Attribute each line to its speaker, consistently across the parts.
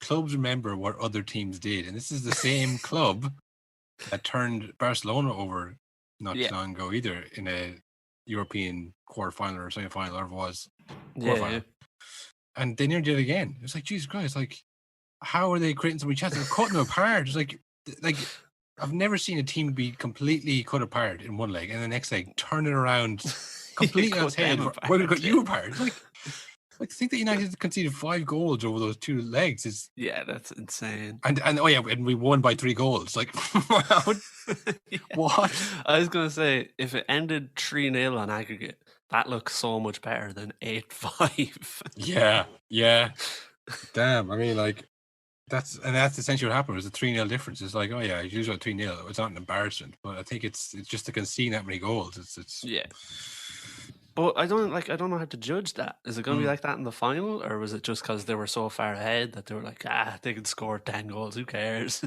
Speaker 1: clubs remember what other teams did, and this is the same club that turned Barcelona over not too long ago either in a European quarterfinal or semi-final, whatever it was. Quarterfinal. And they nearly did it again. It's like, Jesus Christ, like, how are they creating so many chances? They're cutting them apart. It's like I've never seen a team be completely cut apart in one leg and the next leg turn it around completely on its head. We're going to cut you apart. It's like to think that United conceded 5 goals over those 2 legs is
Speaker 2: that's insane.
Speaker 1: And we won by 3 goals. Like what?
Speaker 2: I was going to say, if it ended 3-0 on aggregate, that looks so much better than 8-5.
Speaker 1: Yeah. Damn. I mean, like that's essentially what happened. It was a 3-0 difference. It's like, it's usually 3-0. It's not an embarrassment, but I think it's just to concede that many goals. It's
Speaker 2: But I don't know how to judge that. Is it going to be like that in the final, or was it just because they were so far ahead that they were like, they can score 10 goals, who cares?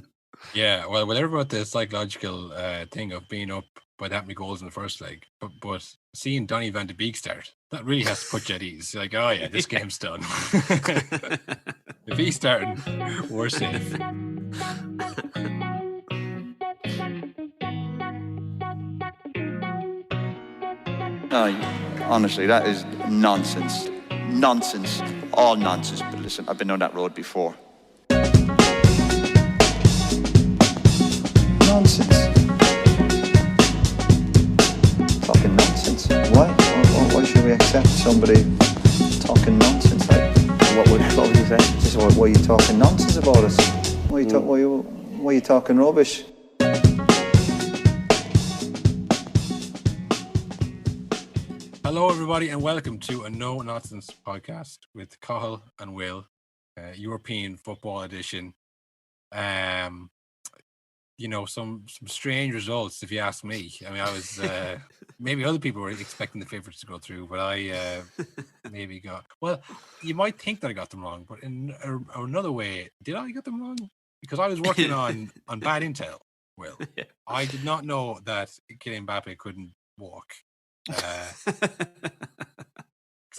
Speaker 1: Yeah, well, whatever about the psychological thing of being up by that many goals in the first leg, but seeing Donny van de Beek start, that really has to put you at ease. Like, this game's done. If he's starting, we're safe.
Speaker 3: Honestly, that is nonsense. Nonsense. All nonsense. But listen, I've been on that road before. Nonsense. Talking nonsense. Why should we accept somebody talking nonsense? Like, what would you say? Just why are you talking nonsense about us? Why are you talking rubbish?
Speaker 1: Hello, everybody, and welcome to a No Nonsense podcast with Cathal and Will, European Football Edition. Some strange results, if you ask me. I mean, I was maybe other people were expecting the favourites to go through, but I maybe got. Well, you might think that I got them wrong, but in another way, did I get them wrong? Because I was working on bad intel. Will, I did not know that Kylian Mbappe couldn't walk. Because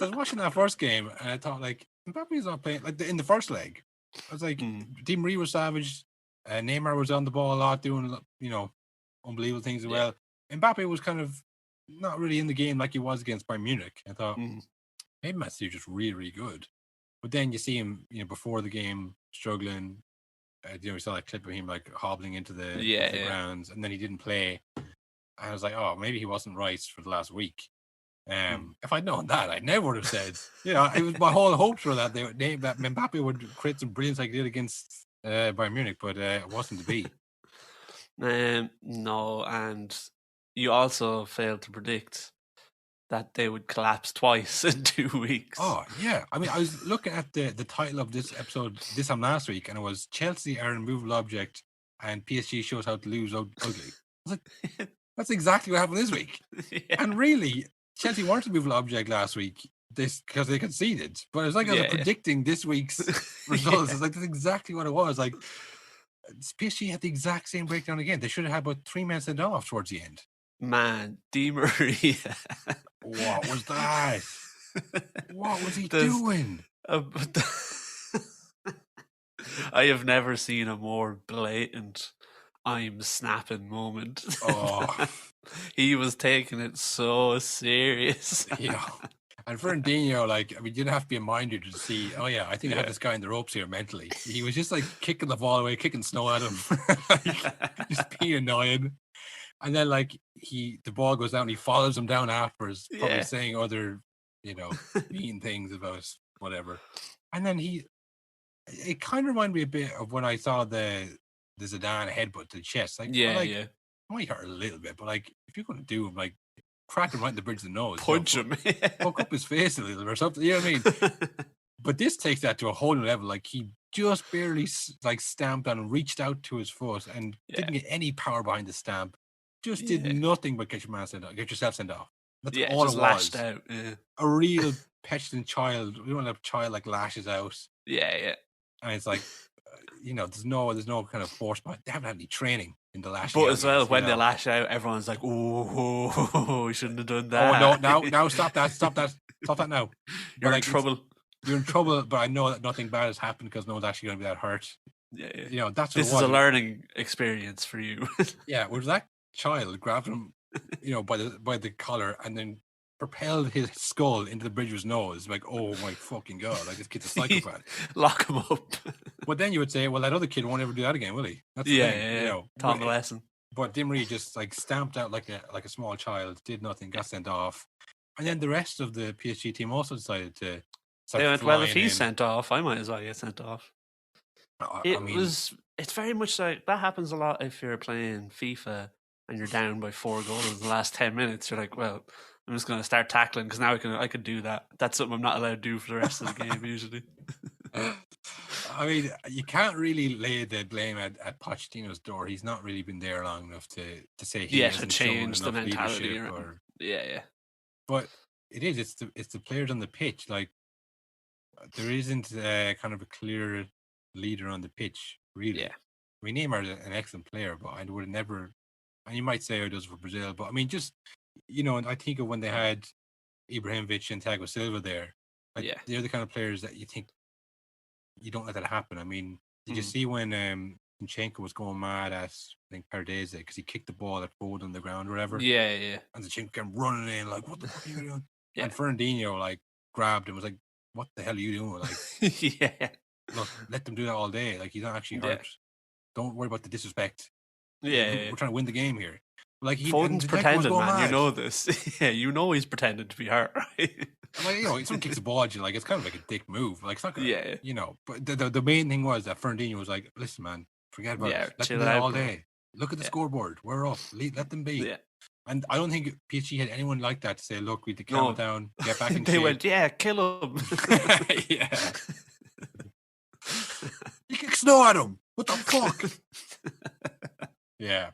Speaker 1: I was watching that first game and I thought, like, Mbappe's not playing like in the first leg. I was like, Di Maria was savage, Neymar was on the ball a lot, doing unbelievable things as well. Mbappe was kind of not really in the game like he was against Bayern Munich. I thought maybe Man's just really, really good. But then you see him, before the game struggling. You saw that clip of him like hobbling into the grounds, and then he didn't play. I was like, oh, maybe he wasn't right for the last week. If I'd known that, I never would have said. It was my whole hopes were that that Mbappe would create some brilliance like he did against Bayern Munich, but it wasn't to be.
Speaker 2: No, and you also failed to predict that they would collapse twice in 2 weeks.
Speaker 1: Oh yeah, I mean, I was looking at the title of this episode this time last week, and it was Chelsea are an immovable object, and PSG shows how to lose ugly. I was like. That's exactly what happened this week. And really, Chelsea weren't a movable object last week because they conceded. But it was like I was predicting this week's results. It's like that's exactly what it was. Like PSG had the exact same breakdown again. They should have had about 3 men sent off towards the end.
Speaker 2: Man, Di Maria.
Speaker 1: What was that? What was he doing?
Speaker 2: I have never seen a more blatant I'm snapping moment.
Speaker 1: Oh,
Speaker 2: he was taking it so serious.
Speaker 1: And for Fernandinho, you didn't have to be a mind reader to see. Oh yeah, I think I have this guy in the ropes here mentally. He was just like kicking the ball away, kicking snow at him, just being annoying. And then the ball goes down, he follows him down afterwards, probably saying other, mean things about whatever. And then it kind of reminded me a bit of when I saw the Zidane headbutt to the chest. It might hurt a little bit, but if you're going to do him, crack him right in the bridge of the nose.
Speaker 2: Punch him.
Speaker 1: Poke up his face a little or something. You know what I mean? But this takes that to a whole new level. He just barely stamped on and reached out to his foot and didn't get any power behind the stamp. Just did nothing but get yourself sent off. That's all
Speaker 2: just
Speaker 1: it was.
Speaker 2: Lashed out. Yeah.
Speaker 1: A real petulant child. We don't have a child lashes out.
Speaker 2: Yeah.
Speaker 1: And it's there's no kind of force, but they haven't had any training in the lash.
Speaker 2: But as well, when they lash out, everyone's like, "Oh, we shouldn't have done that."
Speaker 1: Oh no! Now stop that! Stop that now!
Speaker 2: You're in trouble.
Speaker 1: you're in trouble, but I know that nothing bad has happened because no one's actually going to be that hurt.
Speaker 2: Yeah.
Speaker 1: You know, that's what
Speaker 2: This is a learning experience for you.
Speaker 1: Yeah, whereas that child grabbed him, you know, by the collar and then propelled his skull into the bridge of his nose. Like, oh my fucking god, like this kid's a psychopath.
Speaker 2: Lock him up.
Speaker 1: But then you would say, well, that other kid won't ever do that again, will he? That's the thing, you know.
Speaker 2: Taught him a lesson.
Speaker 1: But Dimri just like stamped out like a small child, did nothing, got sent off, and then the rest of the PSG team also decided to.
Speaker 2: They went, well, if he's sent off, I might as well get sent off. It's very much like that happens a lot if you're playing FIFA and you're down by 4 goals in the last 10 minutes. You're like, well, I'm just going to start tackling because now I can do that. That's something I'm not allowed to do for the rest of the game usually.
Speaker 1: I mean, you can't really lay the blame at Pochettino's door. He's not really been there long enough to say he hasn't
Speaker 2: to change the mentality.
Speaker 1: Yeah. But it is. It's the players on the pitch. Like there isn't kind of a clear leader on the pitch, really.
Speaker 2: Yeah.
Speaker 1: I mean, Neymar's an excellent player, but I would have never. And you might say he does for Brazil, but I mean, just you know, I think of when they had Ibrahimovic and Thiago Silva there. Like, they're the kind of players that you think you don't let that happen. I mean, did you see when Zinchenko was going mad at I think Pardese because he kicked the ball that rolled on the ground or whatever?
Speaker 2: Yeah.
Speaker 1: And Zinchenko came running in like, "What the fuck are you doing?"
Speaker 2: Yeah.
Speaker 1: And Fernandinho like grabbed him, was like, "What the hell are you doing?" Like, look, let them do that all day. Like, he's not actually hurt. Don't worry about the disrespect. We're trying to win the game here. Like,
Speaker 2: Foden's pretending, man. Mad. You know this. Yeah, you know he's pretending to be hurt, right?
Speaker 1: Like, you know, someone kicks the ball at you, like it's kind of like a dick move. Like, it's not gonna, you know. But the main thing was that Fernandinho was like, "Listen, man, forget about it. Let them do it all day. Look at the scoreboard. We're up. Let them be." Yeah. And I don't think PSG had anyone like that to say, "Look, we need to calm it down, get back in
Speaker 2: They
Speaker 1: shape."
Speaker 2: went, kill him.
Speaker 1: Yeah. You kick snow at him. What the fuck? Yeah.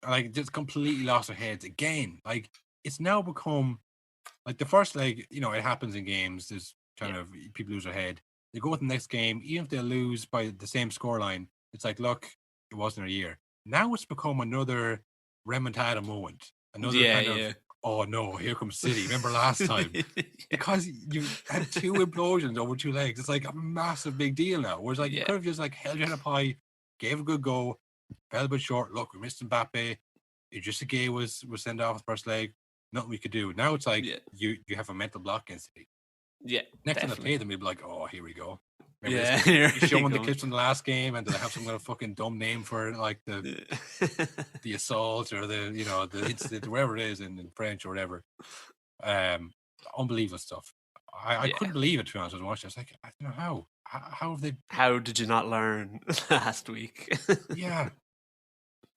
Speaker 1: Like, just completely lost their heads again. Like, it's now become like the first leg, you know, it happens in games. There's kind of people lose their head. They go with the next game, even if they lose by the same scoreline, it's like, look, it wasn't a year. Now it's become another remontada moment. Another kind of, oh no, here comes City. Remember last time? Because you had 2 implosions over 2 legs. It's like a massive big deal now. Whereas like you could have just like held your head up high, gave a good go, fell a bit short. Look, we missed Mbappe. Idrissa Gueye was sent off the first leg. Nothing we could do. Now it's like you have a mental block against City. Yeah. Next time I play them, you'll be like, oh, here we go. Remember you show them the clips from the last game, and they have some kind of fucking dumb name for it, like the assault or the, you know, the incident, wherever it is in French or whatever. Unbelievable stuff. I couldn't believe it, to be honest. I was watching. I was like, I don't know how have they?
Speaker 2: How did you not learn last week?
Speaker 1: Yeah.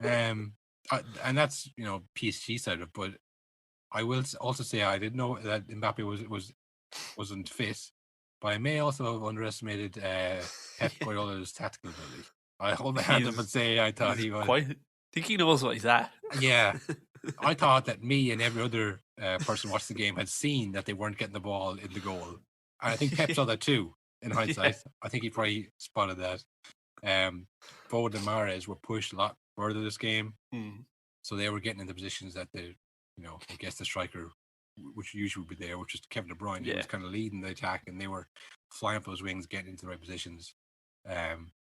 Speaker 1: And that's, you know, PSG side of it, but I will also say I didn't know that Mbappe wasn't fit, but I may also have underestimated Pep Guardiola's tactical ability. I hold my hand up and say I thought he was
Speaker 2: I think he knows what he's at.
Speaker 1: Yeah, I thought that me and every other person watching the game had seen that they weren't getting the ball in the goal, and I think Pep saw that too. In hindsight, I think he probably spotted that. Foden and Mahrez were pushed a lot further this game, so they were getting into positions that they, you know, I guess the striker, which usually would be there, which is Kevin De Bruyne, he was kind of leading the attack, and they were flying for those wings, getting into the right positions.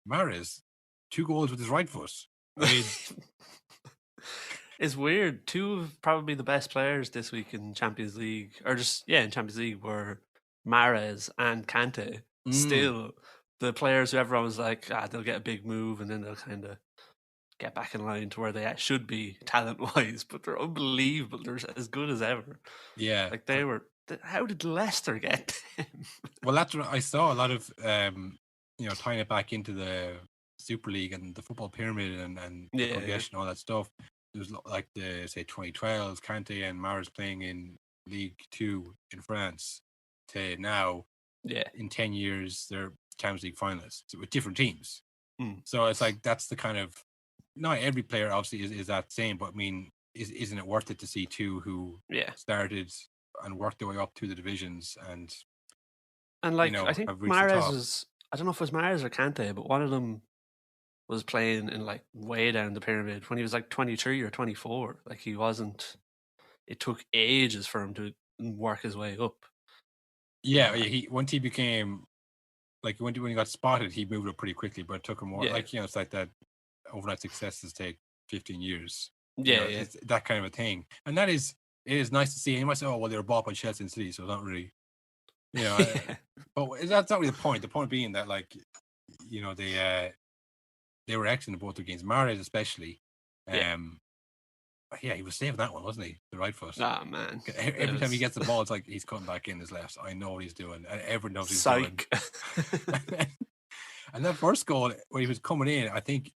Speaker 1: Mahrez, 2 goals with his right foot. I mean,
Speaker 2: it's weird. 2 of probably the best players this week in Champions League, or just in Champions League, were Mahrez and Kante. Still, the players who everyone was like, they'll get a big move and then they'll kind of get back in line to where they should be talent-wise, but they're unbelievable. They're as good as ever.
Speaker 1: Yeah.
Speaker 2: Like, they were... How did Leicester get them?
Speaker 1: Well, that's what I saw a lot of, you know, tying it back into the Super League and the football pyramid and progression, all that stuff. It was like the, say, 2012, Kante and Mahrez playing in League 2 in France to now, in 10 years, they're Champions League finalists with different teams. So it's like, that's the kind of, not every player obviously is that same, but I mean, isn't it worth it to see 2 who started and worked their way up through the divisions and
Speaker 2: like,
Speaker 1: you know,
Speaker 2: I think Mahrez was, I don't know if it was Mahrez or Kante, but one of them was playing in like way down the pyramid when he was like 23 or 24. Like, he wasn't, it took ages for him to work his way up.
Speaker 1: Yeah, once he became like when he got spotted, he moved up pretty quickly, but it took him more.
Speaker 2: Yeah.
Speaker 1: Like, it's like that overnight successes take 15 years.
Speaker 2: Yeah,
Speaker 1: It's that kind of a thing, and it is nice to see. And you might say, "Oh, well, they were bought by Chelsea and City, so it's not really." But that's not really the point. The point being that, like, they were excellent in both their games. Mahrez especially. He was saving that one, wasn't he? The right foot.
Speaker 2: Ah, man.
Speaker 1: Every time he gets the ball, it's like he's cutting back in his left. I know what he's doing, and everyone knows what he's doing. And that first goal, when he was coming in, I think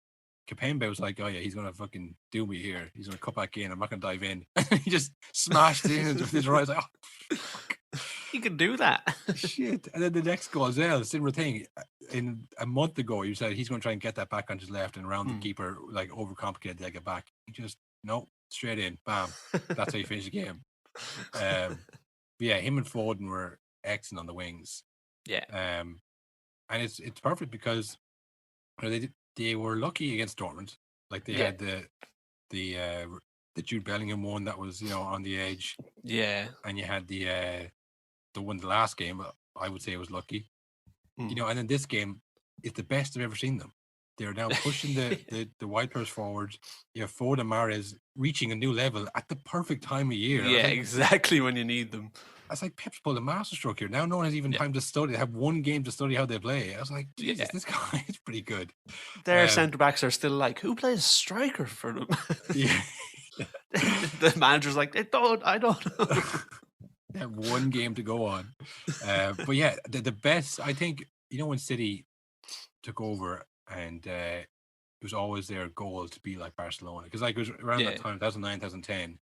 Speaker 1: Kipembe was like, "Oh yeah, he's gonna fucking do me here. He's gonna cut back in. I'm not gonna dive in." And he just smashed it in with his right. I was like, "Oh, fuck."
Speaker 2: He can do that.
Speaker 1: Shit. And then the next goal as well, similar thing. In a month ago, you said he's going to try and get that back on his left and around the keeper, like overcomplicated to get back. He just, no, straight in, bam. That's how you finish the game. Him and Foden were excellent on the wings.
Speaker 2: Yeah.
Speaker 1: And it's perfect because they were lucky against Dortmund. Like they had the Jude Bellingham one that was, on the edge.
Speaker 2: Yeah.
Speaker 1: And you had the one the last game, I would say it was lucky. And then this game is the best I've ever seen them. They're now pushing the white players forward. You have Foden and Mahrez reaching a new level at the perfect time of year.
Speaker 2: Yeah, exactly when you need them.
Speaker 1: It's like Pep's pulled a masterstroke here. Now no one has even time to study. They have one game to study how they play. I was like, Jesus, this guy is pretty good.
Speaker 2: Their centre-backs are still like, who plays striker for them?
Speaker 1: Yeah.
Speaker 2: The manager's like, I don't know.
Speaker 1: They have one game to go on. But yeah, the best, I think, when City took over and it was always their goal to be like Barcelona. Because like it was around that time, 2009, 2010,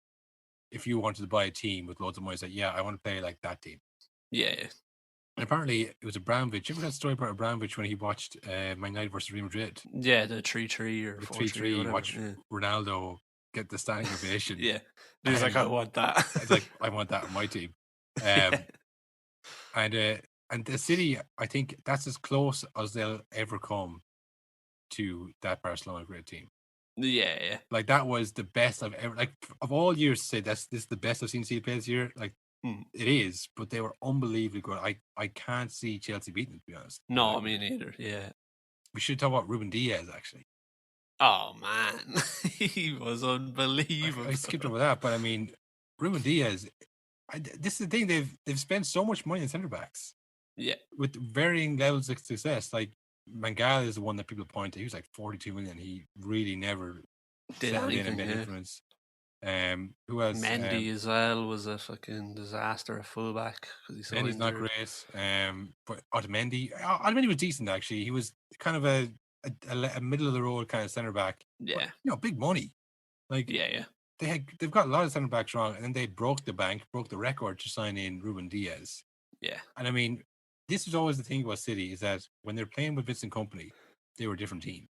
Speaker 1: if you wanted to buy a team with loads of money, it's like, I want to play like that team.
Speaker 2: Yeah.
Speaker 1: And apparently it was Abramovich. You ever heard that story about Abramovich when he watched Man United versus Real Madrid?
Speaker 2: Yeah, the 3-3 or 4-3.
Speaker 1: He watched Ronaldo get the standing ovation.
Speaker 2: Yeah. And he's like, I want that.
Speaker 1: It's like, I want that on my team. And the City, I think that's as close as they'll ever come to that Barcelona great team.
Speaker 2: Yeah.
Speaker 1: Like that was the best I've ever, like of all years, to say this is the best I've seen City play this year. Like it is, but they were unbelievably good. I can't see Chelsea beating them, to be honest.
Speaker 2: No, me neither. Yeah.
Speaker 1: We should talk about Ruben Diaz actually.
Speaker 2: Oh man, he was unbelievable.
Speaker 1: I skipped over that, but I mean, Ruben Diaz. This is the thing, they've spent so much money on centre backs.
Speaker 2: Yeah.
Speaker 1: With varying levels of success. Like Mangala is the one that people point to. He was like 42 million. He really never
Speaker 2: did anything.
Speaker 1: Influence. Who else?
Speaker 2: Mendy as well was a fucking disaster at fullback because he's so
Speaker 1: Mendy's not great. But Otamendi was decent actually. He was kind of a middle of the road kind of centre back.
Speaker 2: Yeah.
Speaker 1: But, big money. Like
Speaker 2: yeah.
Speaker 1: They've got a lot of centre backs wrong, and then they broke the record to sign in Ruben Diaz.
Speaker 2: Yeah.
Speaker 1: And I mean, this is always the thing about City is that when they're playing with Vincent Kompany, they were a different team.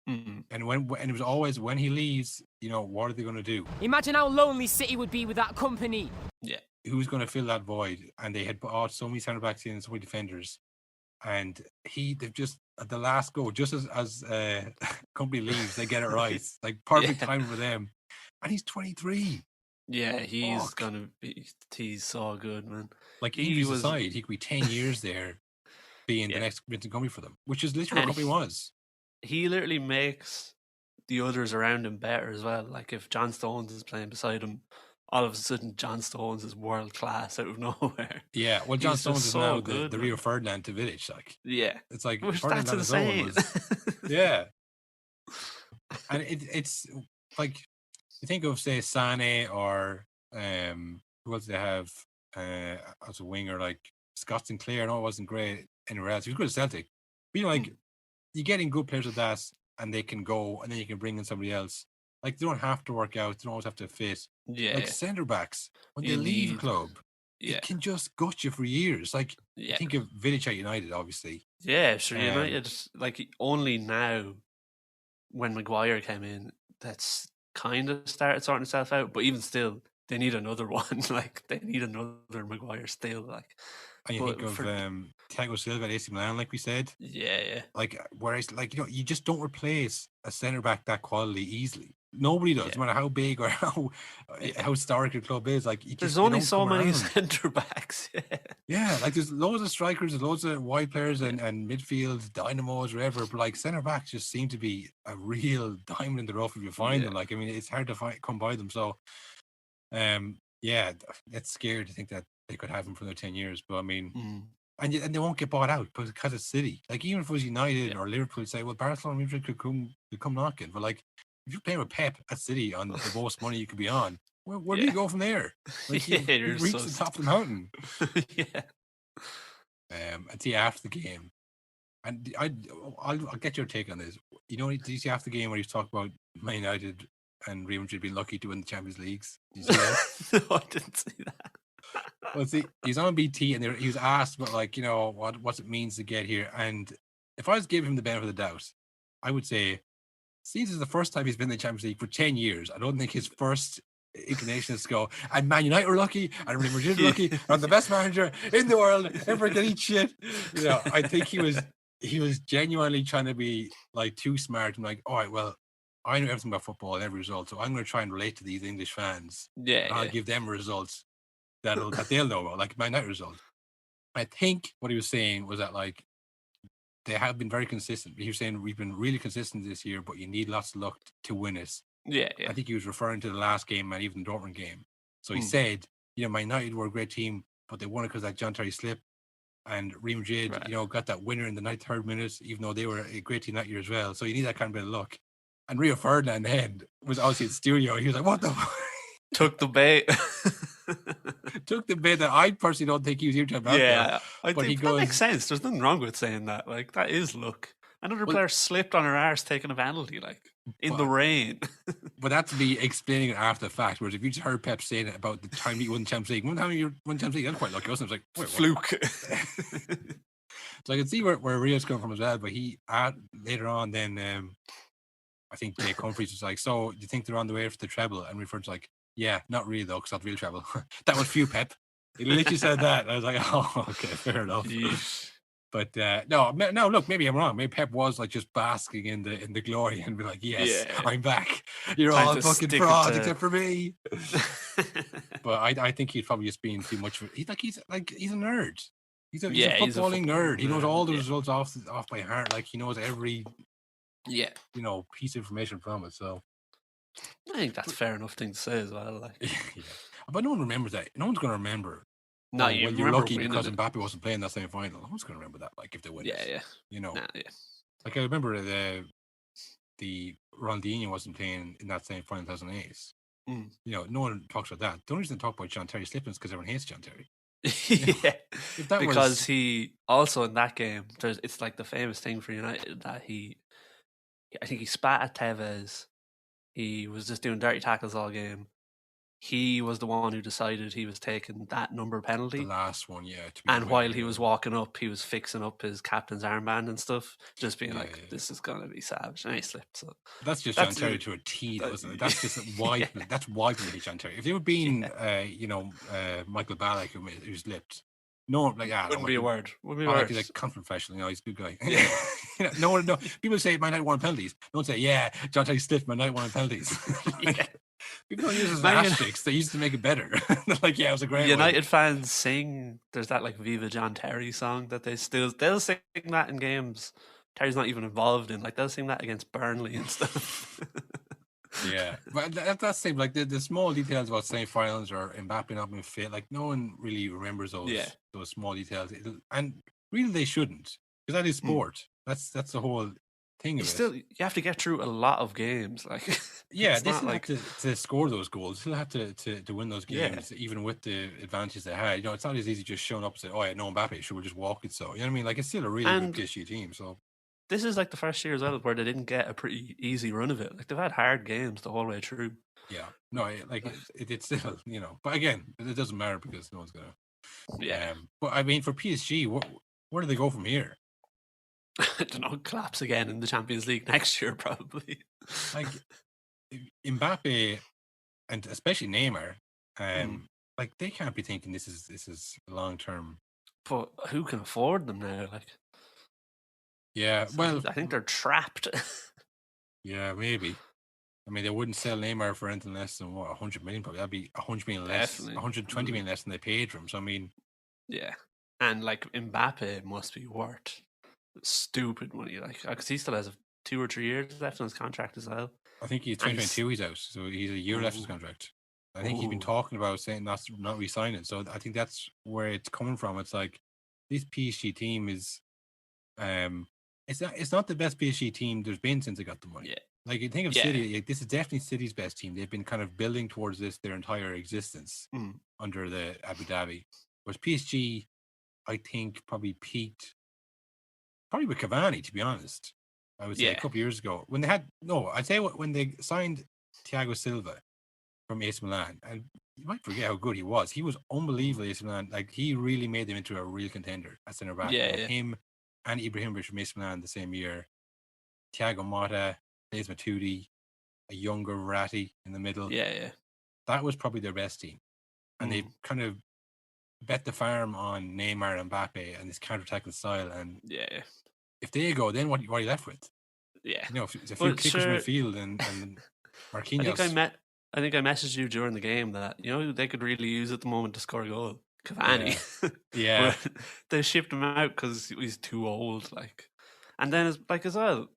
Speaker 2: Mm-hmm.
Speaker 1: And it was always when he leaves, what are they going to do?
Speaker 4: Imagine how lonely City would be with that company.
Speaker 2: Yeah.
Speaker 1: Who's going to fill that void? And they had bought so many centre backs in, so many defenders, and they've just at the last go, just as Kompany leaves, they get it right, like perfect time for them. And he's 23.
Speaker 2: Yeah, he's gonna be. He's so good, man.
Speaker 1: Like he was aside, he could be 10 years there, being the next Vincent Kompany for them, which is literally what Kompany was.
Speaker 2: He literally makes the others around him better as well. Like if John Stones is playing beside him, all of a sudden John Stones is world class out of nowhere.
Speaker 1: Yeah, well, John Stones is now
Speaker 2: good,
Speaker 1: the Rio Ferdinand to Vidic. Like,
Speaker 2: it's
Speaker 1: like
Speaker 2: Ferdinand that's insane.
Speaker 1: Yeah, and it's like you think of say Sané or who else they have as a winger like Scott Sinclair. No, it wasn't great anywhere else. He was good at Celtic. But you getting good players like that, and they can go, and then you can bring in somebody else. Like they don't have to work out. They don't always have to fit.
Speaker 2: Yeah,
Speaker 1: like centre backs when they leave a club, it can just gut you for years. Like think of Vidic at United, obviously.
Speaker 2: Yeah, sure. United, like only now when Maguire came in, that's kind of started sorting itself out. But even still, they need another one. Like they need another Maguire still. Like,
Speaker 1: and you think of Thiago Silva at AC Milan, like we said.
Speaker 2: Yeah.
Speaker 1: Like whereas, like you just don't replace a centre back that quality easily. Nobody does,
Speaker 2: Yeah.
Speaker 1: no matter how big or how historic your club is. Like,
Speaker 2: There's only so many centre backs.
Speaker 1: Yeah, like there's loads of strikers, there's loads of wide players and midfield dynamos, whatever. But like centre backs just seem to be a real diamond in the rough if you find them. Like, I mean, it's hard to come by them. So, yeah, it's scary to think that they could have him for another 10 years. But I mean, and they won't get bought out because it's City. Like, even if it was United or Liverpool, say, well, Barcelona, Madrid could come knocking. But like, if you're playing with Pep at City on the most money you could be on, where do you go from there? Like, you reach the top of the mountain. I'd see after the game, and I'll get your take on this. You know, did you see after the game where he was talking about Man United and Real Madrid being lucky to win the Champions Leagues? Did you see that?
Speaker 2: No, I didn't see that.
Speaker 1: Well, see, he's on BT and he was asked about, like, you know, what it means to get here. And if I was giving him the benefit of the doubt, I would say, see, this is the first time he's been in the Champions League for 10 years. I don't think his first inclination is to go, and Man United were lucky, and Real Madrid were lucky, and I'm the best manager in the world, ever get eat shit. You know, I think he was genuinely trying to be like too smart and like, all right, well, I know everything about football and every result, so I'm going to try and relate to these English fans. I'll give them results that they'll know about, like Man United results. I think what he was saying was that, like, they have been very consistent. He was saying we've been really consistent this year, but you need lots of luck to win it.
Speaker 2: Yeah.
Speaker 1: I think he was referring to the last game and even the Dortmund game. So he said, you know, Man United were a great team, but they won it because that John Terry slip. And Real Madrid, you know, got that winner in the 93rd minute, even though they were a great team that year as well. So you need that kind of bit of luck. And Rio Ferdinand then was obviously in the studio. He was like, what the fuck?
Speaker 2: Took the bait.
Speaker 1: Took the bait that I personally don't think he was here to have.
Speaker 2: I think that makes sense. There's nothing wrong with saying that. Like, that is luck. Another player slipped on her arse taking a penalty, like, in the rain. But
Speaker 1: that's me explaining it after the fact. Whereas if you just heard Pep saying it about the time he won the Champions League, one time you won the Champions League, that's quite lucky. I was like, wait,
Speaker 2: fluke.
Speaker 1: So I can see where Rio's coming from as well. But he later on, then I think Jay Humphries was like, so do you think they're on the way for the treble? And Rio's like, yeah, not really though, because not real treble. That was few, Pep. He literally said that. I was like, oh, okay, fair enough.
Speaker 2: Yeesh.
Speaker 1: But no, look, maybe I'm wrong. Maybe Pep was like just basking in the glory and be like, yes, I'm back. You're all fucking frauds except for me. But I think he's probably just being too much. He's a nerd. He's a footballing nerd. He knows all the results off by heart. Like, he knows every piece of information from it. So
Speaker 2: I think that's fair enough thing to say as well. Like,
Speaker 1: but no one remembers that. No one's going to remember.
Speaker 2: No,
Speaker 1: you're lucky because Mbappe wasn't playing that semi-final. Who's going to remember that? Like, if they win, you know. Like, I remember the Ronaldinho wasn't playing in that semi-final in 2008. You know, no one talks about that. The only reason they talk about John Terry slipping is because everyone hates John Terry.
Speaker 2: Because he also in that game, it's like the famous thing for United that I think he spat at Tevez. He was just doing dirty tackles all game. He was the one who decided he was taking that number penalty.
Speaker 1: The last one,
Speaker 2: And while he was walking up, he was fixing up his captain's armband and stuff, just being this is going to be savage. And he slipped. So
Speaker 1: that's just John Terry to a T, isn't it? That's just why. That's why we hate John Terry. If it would been, Michael Ballack who slipped, no, like,
Speaker 2: wouldn't be a word. Wouldn't be a
Speaker 1: word.
Speaker 2: word.
Speaker 1: He's like confidential, you know, he's a good guy. No. People say Man United won penalties. Don't say, John Terry slipped. Man United won penalties. People don't use it as asterisks. They used to make it better. Like, it was a great
Speaker 2: United fans sing. There's that like Viva John Terry song that they'll sing that in games. Terry's not even involved in. Like, they'll sing that against Burnley and stuff.
Speaker 1: But that seems like the small details about semi-finals or Mbappe not being fit. Like, no one really remembers those small details, and really they shouldn't, because that is sport. That's the whole thing of it.
Speaker 2: Still, you have to get through a lot of games. Like,
Speaker 1: they still have to score those goals. Still have to win those games, even with the advantages they had. You know, it's not as easy just showing up and say, "Oh, yeah, no Mbappe, sure, we'll just walk it." So, you know what I mean? Like, it's still a really good PSG team. So
Speaker 2: this is like the first year as well where they didn't get a pretty easy run of it. Like, they've had hard games the whole way through.
Speaker 1: Yeah, no, like it's still, you know. But again, it doesn't matter because no one's gonna. But I mean, for PSG, where do they go from here?
Speaker 2: I don't know, collapse again in the Champions League next year, probably.
Speaker 1: Like, Mbappe and especially Neymar, like, they can't be thinking this is long term.
Speaker 2: But who can afford them now? Like,
Speaker 1: well,
Speaker 2: I think they're trapped.
Speaker 1: Yeah, maybe. I mean, they wouldn't sell Neymar for anything less than 100 million. Probably that'd be 100 million less,
Speaker 2: Definitely.
Speaker 1: 120 million less than they paid for him. So I mean,
Speaker 2: yeah, and like Mbappe must be worth stupid money. Like, because he still has 2 or 3 years left on his contract as well.
Speaker 1: I think he's
Speaker 2: And he's-
Speaker 1: 2022. He's out, so he's a year left his contract. I think he's been talking about saying not re-signing. So I think that's where it's coming from. It's like this PSG team is, it's not the best PSG team there's been since they got the money.
Speaker 2: Yeah.
Speaker 1: Like, you think of City, like, this is definitely City's best team. They've been kind of building towards this their entire existence under the Abu Dhabi. Whereas PSG, I think, probably peaked probably with Cavani, to be honest. I would say a couple of years ago when they had I'd say when they signed Thiago Silva from AC Milan, and you might forget how good he was. He was unbelievable. AC Milan, like, he really made them into a real contender at centre back. Him and Ibrahimovic from AC Milan the same year. Thiago Motta, Blaise Matuidi, a younger Verratti in the middle.
Speaker 2: Yeah.
Speaker 1: That was probably their best team, and they kind of bet the farm on Neymar and Mbappe and this counter-attacking style. And if they go, then what are you left with?
Speaker 2: Yeah,
Speaker 1: you know, it's a few kickers in midfield and Marquinhos.
Speaker 2: I think I messaged you during the game that, you know, they could really use at the moment to score a goal. Cavani.
Speaker 1: Yeah.
Speaker 2: They shipped him out because he's too old. Like, and then as well,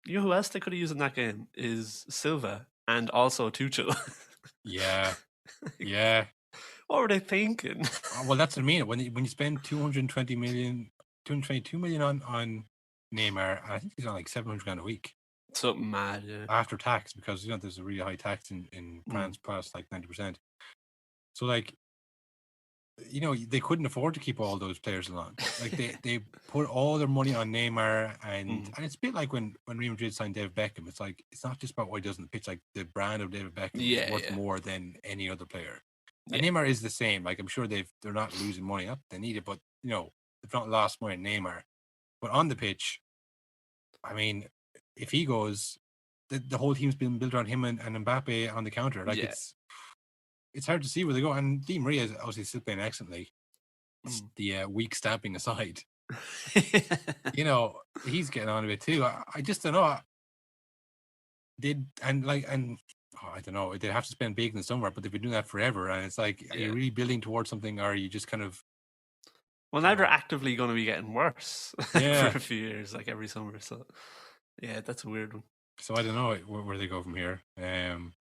Speaker 2: you know who else they could have used in that game is Silva and also Tuchel.
Speaker 1: Yeah.
Speaker 2: What were they thinking?
Speaker 1: Well, that's what I mean. When you spend 222 million on Neymar, I think he's on like 700 grand a week.
Speaker 2: Something mad, yeah.
Speaker 1: After tax, because, you know, there's a really high tax in France, past like 90%. So, like, you know, they couldn't afford to keep all those players along. Like, they put all their money on Neymar, and it's a bit like when Real Madrid signed David Beckham. It's like, it's not just about what he does on the pitch. Like, the brand of David Beckham is worth more than any other player. And Neymar is the same. Like, I'm sure they're not losing money. Not they need it, but, you know, they've not lost money on Neymar. But on the pitch, I mean, if he goes, the whole team's been built around him and Mbappe on the counter. Like, it's hard to see where they go. And Di Maria is obviously still playing excellently. The weak stamping aside, you know, he's getting on a bit too. I just don't know. I don't know. They have to spend big in the summer, but they've been doing that forever. And it's like, are you really building towards something, or are you just kind of?
Speaker 2: Well, now they're actively going to be getting worse for a few years, like every summer. So, yeah, that's a weird one.
Speaker 1: So I don't know where they go from here. And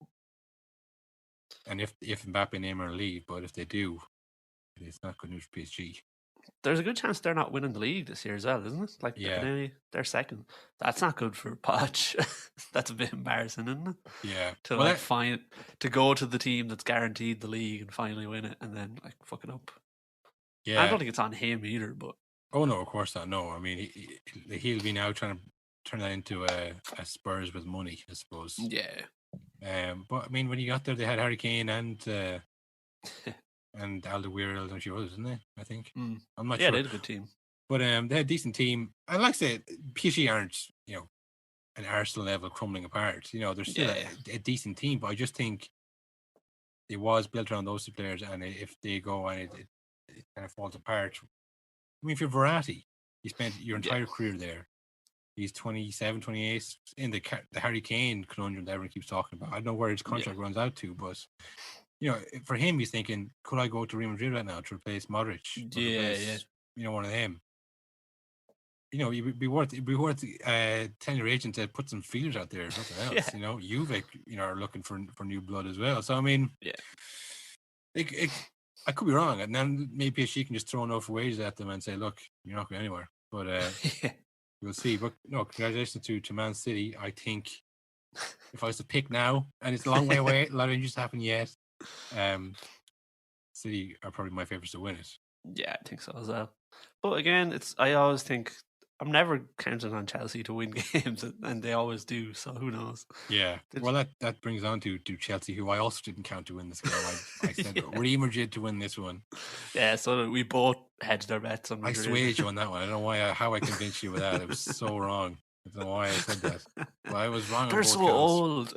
Speaker 1: if Mbappe and Neymar leave, but if they do, it's not good news for PSG.
Speaker 2: There's a good chance they're not winning the league this year as well, isn't it? Like, they're second. That's not good for Poch. That's a bit embarrassing, isn't it?
Speaker 1: Yeah.
Speaker 2: To go to the team that's guaranteed the league and finally win it, and then like fuck it up.
Speaker 1: Yeah.
Speaker 2: I don't think it's on him either, but.
Speaker 1: Oh no, of course not. No, I mean he'll be now trying to turn that into a Spurs with money, I suppose.
Speaker 2: Yeah.
Speaker 1: But I mean, when you got there, they had Harry Kane and Alderweireld and a few others, didn't they? I think. I'm not sure.
Speaker 2: Yeah, they had a good team.
Speaker 1: But they had a decent team. And like I said, PSG aren't, you know, an Arsenal level crumbling apart. You know, they're still a decent team. But I just think it was built around those two players, and if they go and it kind of falls apart. I mean, if you're Verratti, you spent your entire career there. He's 27, 28 in the Harry Kane conundrum that everyone keeps talking about. I don't know where his contract runs out to, but, you know, for him, he's thinking, could I go to Real Madrid right now to replace Modric? You know, one of them. You know, it'd be worth telling your agent to put some feelers out there or something else. You know, Juve, you know, are looking for new blood as well. So I mean, I could be wrong, and then maybe she can just throw enough wages at them and say, "Look, you're not going anywhere." But we'll see. But no, congratulations to Man City. I think if I was to pick now, and it's a long way away, a lot of injuries happen yet. City are probably my favourites to win it.
Speaker 2: Yeah, I think so as well. But again, I always think I'm never counting on Chelsea to win games, and they always do. So who knows?
Speaker 1: Yeah. Well, that brings on to Chelsea, who I also didn't count to win this game. I said Real Madrid to win this one.
Speaker 2: Yeah. So we both hedged our bets on Madrid.
Speaker 1: I swayed you on that one. I don't know how I convinced you with that. It was so wrong. I don't know why I said that. Well, I was wrong.
Speaker 2: They're so old.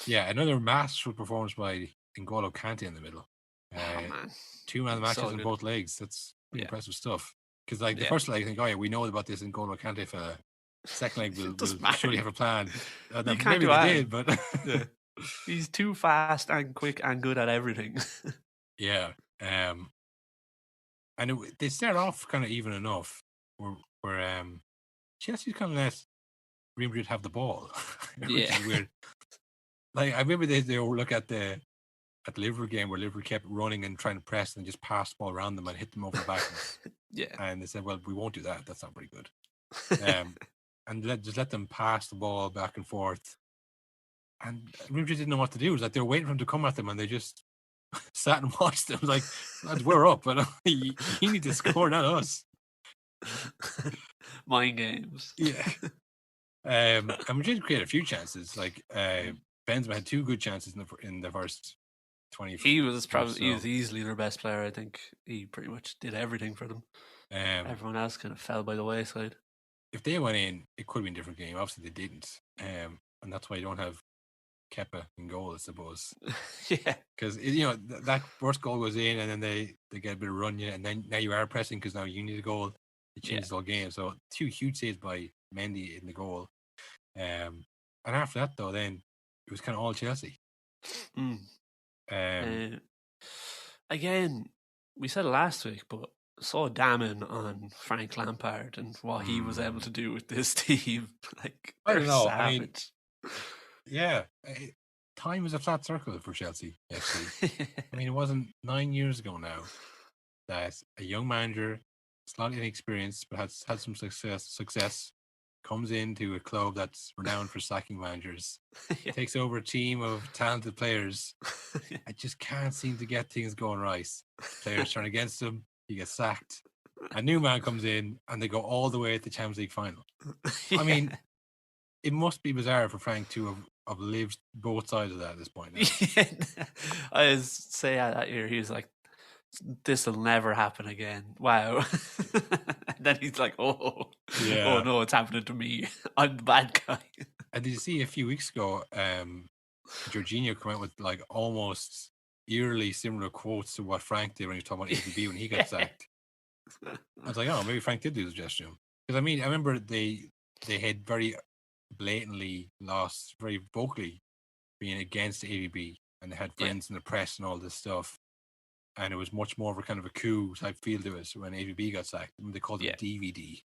Speaker 1: Yeah. Another masterful performance by N'Golo Kante in the middle.
Speaker 2: Man.
Speaker 1: 2 man matches in both legs. That's pretty impressive stuff. Because like the first leg, I think, we know about this N'Golo Kante fella. Second leg will
Speaker 2: Doesn't
Speaker 1: surely
Speaker 2: matter.
Speaker 1: have a plan.
Speaker 2: You can't
Speaker 1: Maybe
Speaker 2: do
Speaker 1: they
Speaker 2: that.
Speaker 1: did, but
Speaker 2: Yeah. He's too fast and quick and good at everything.
Speaker 1: yeah. And they start off kind of even enough, where Chelsea's kind of let Real Madrid have the ball, which
Speaker 2: Yeah.
Speaker 1: is weird. Like I remember they look at the Liverpool game where Liverpool kept running and trying to press and just pass the ball around them and hit them over the back.
Speaker 2: Yeah.
Speaker 1: And they said, "Well, we won't do that. That's not very good." And just let them pass the ball back and forth. And Real Madrid didn't know what to do. It was like they were waiting for him to come at them, and they just sat and watched them. Like, lads, we're up, but you need to score, not us.
Speaker 2: Mind games.
Speaker 1: Yeah. And Madrid created a few chances. Like Benzema had 2 good chances in the first 20.
Speaker 2: He was easily their best player. I think he pretty much did everything for them. Everyone else kind of fell by the wayside.
Speaker 1: If they went in, it could have been a different game. Obviously, they didn't, and that's why you don't have Kepa in goal, I suppose.
Speaker 2: Yeah,
Speaker 1: because that first goal goes in, and then they get a bit of run, and then now you are pressing because now you need a goal. It changes the whole game. So 2 huge saves by Mendy in the goal. And after that, though, then it was kind of all Chelsea.
Speaker 2: Again, we said it last week, but so damning on Frank Lampard and what he was able to do with this team. Like,
Speaker 1: I don't know.
Speaker 2: Savage.
Speaker 1: Time is a flat circle for Chelsea, actually. I mean, it wasn't 9 years ago now that a young manager, slightly inexperienced, but has had some success, comes into a club that's renowned for sacking managers, takes over a team of talented players. I just can't seem to get things going right. Players turn against him, he gets sacked. A new man comes in, and they go all the way to the Champions League final. I mean, it must be bizarre for Frank to have lived both sides of that at this point now.
Speaker 2: I say that year, he was like, this will never happen again. Wow. And then he's like, oh no, it's happening to me. I'm the bad guy.
Speaker 1: And did you see a few weeks ago, Jorginho come out with like almost eerily similar quotes to what Frank did when he was talking about AVB when he got sacked. I was like, oh, maybe Frank did do the gesture. Because I mean, I remember they had very blatantly lost, very vocally being against AVB, and they had friends in the press and all this stuff. And it was much more of a kind of a coup type feel to it when AVB got sacked. I mean, they called it DVD.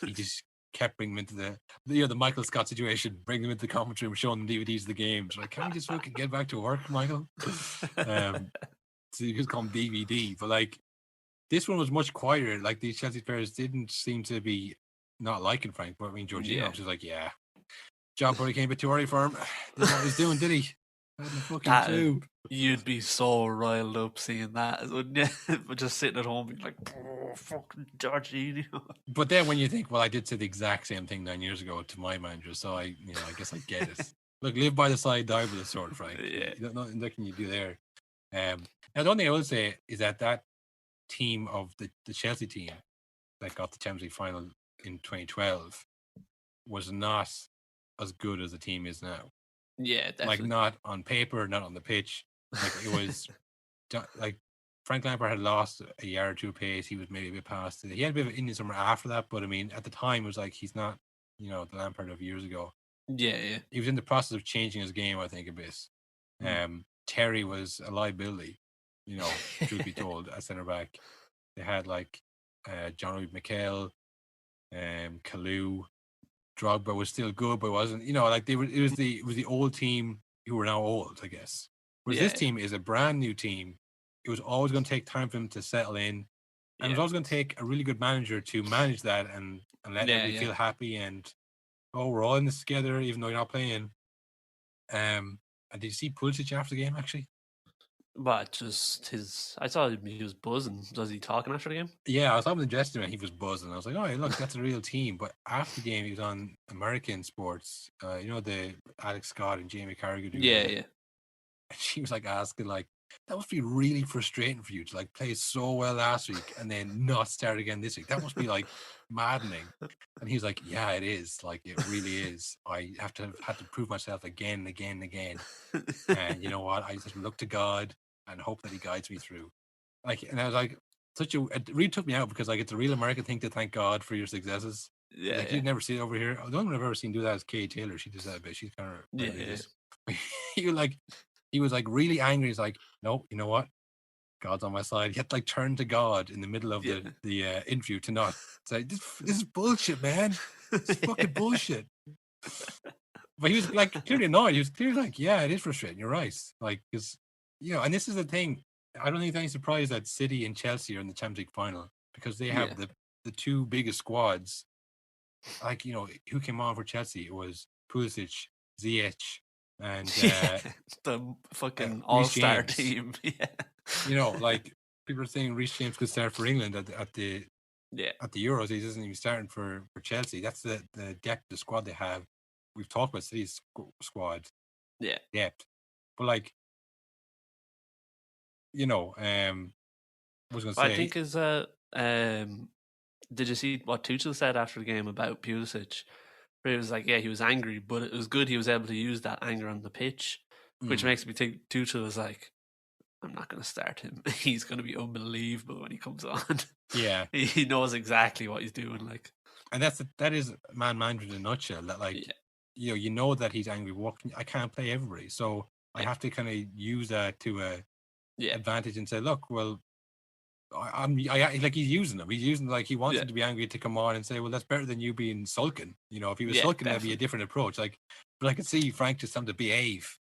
Speaker 1: He just kept bringing them into the Michael Scott situation, bringing them into the commentary room, showing them DVDs of the games. Like, can we just fucking get back to work, Michael? So you just call them DVD. But like, this one was much quieter. Like, these Chelsea players didn't seem to be not liking Frank. But I mean, Jorginho was just like, John probably came a bit too early for him. Didn't know what he was doing, did he?
Speaker 2: You'd be so riled up seeing that, wouldn't you? But just sitting at home being like, oh, fucking Jorginho.
Speaker 1: But then when you think, well, I did say the exact same thing 9 years ago to my manager, so I guess I get it. Look, live by the side, die by the sword, Frank. Nothing you do there. Now, the only thing I will say is that team of the Chelsea team that got the Champions League final in 2012 was not as good as the team is now.
Speaker 2: Yeah, definitely.
Speaker 1: Like, not on paper, not on the pitch. Like, it was like Frank Lampard had lost a yard or two pace. He was maybe a bit past it. He had a bit of Indian summer after that, but I mean, at the time, it was like he's not, the Lampard of years ago.
Speaker 2: Yeah.
Speaker 1: He was in the process of changing his game, I think, a bit. Terry was a liability, truth be told, at centre back. They had like John McHale, Kalou. Drogba was still good, but wasn't. It was the old team who were now old, I guess. Whereas this team is a brand new team. It was always going to take time for them to settle in, and it was always going to take a really good manager to manage that and let everybody feel happy and we're all in this together, even though you're not playing. And did you see Pulisic after the game actually?
Speaker 2: But just I saw he was buzzing. Was he talking after the game?
Speaker 1: Yeah, I was talking to the dressing room and he was buzzing. I was like, oh, look, that's a real team. But after the game, he was on American sports. The Alex Scott and Jamie Carragher.
Speaker 2: Yeah.
Speaker 1: And she was like asking, like, that must be really frustrating for you to like play so well last week and then not start again this week. That must be like maddening. And he was like, yeah, it is. Like, it really is. I had to prove myself again and again and again. And you know what? I just look to God and hope that he guides me through. Like, and I was like, it really took me out because like it's a real American thing to thank God for your successes.
Speaker 2: Yeah,
Speaker 1: Like you'd never see it over here. The only one I've ever seen do that is Kay Taylor. She does that a bit. She's kind of he was like really angry. He's like, no, you know what? God's on my side. He had to like turn to God in the middle of the interview to not say this is bullshit, man. It's fucking bullshit. But he was like clearly annoyed. He was clearly like, yeah, it is frustrating. You're right. Like, because and this is the thing. I don't think it's any surprise that City and Chelsea are in the Champions League final because they have the two biggest squads. Like, who came on for Chelsea? It was Pulisic, Ziyech, and
Speaker 2: the fucking all-star team.
Speaker 1: Like people are saying Reece James could start for England at the Euros. He isn't even starting for Chelsea. That's the depth of the squad they have. We've talked about City's squad.
Speaker 2: Yeah.
Speaker 1: Depth. But like, I was going to say.
Speaker 2: I think did you see what Tuchel said after the game about Pulisic? Where he was like, he was angry, but it was good he was able to use that anger on the pitch, which makes me think Tuchel was like, I'm not going to start him. He's going to be unbelievable when he comes on.
Speaker 1: Yeah.
Speaker 2: He knows exactly what he's doing. Like,
Speaker 1: and that is man management in a nutshell. That like, you know that he's angry. I can't play everybody, so I have to kind of use that to advantage and say, look, well, I like he's using them. He's using like he wants him to be angry to come on and say, well, that's better than you being sulking. If he was sulking, that'd be a different approach. Like, but I could see Frank just something to behave.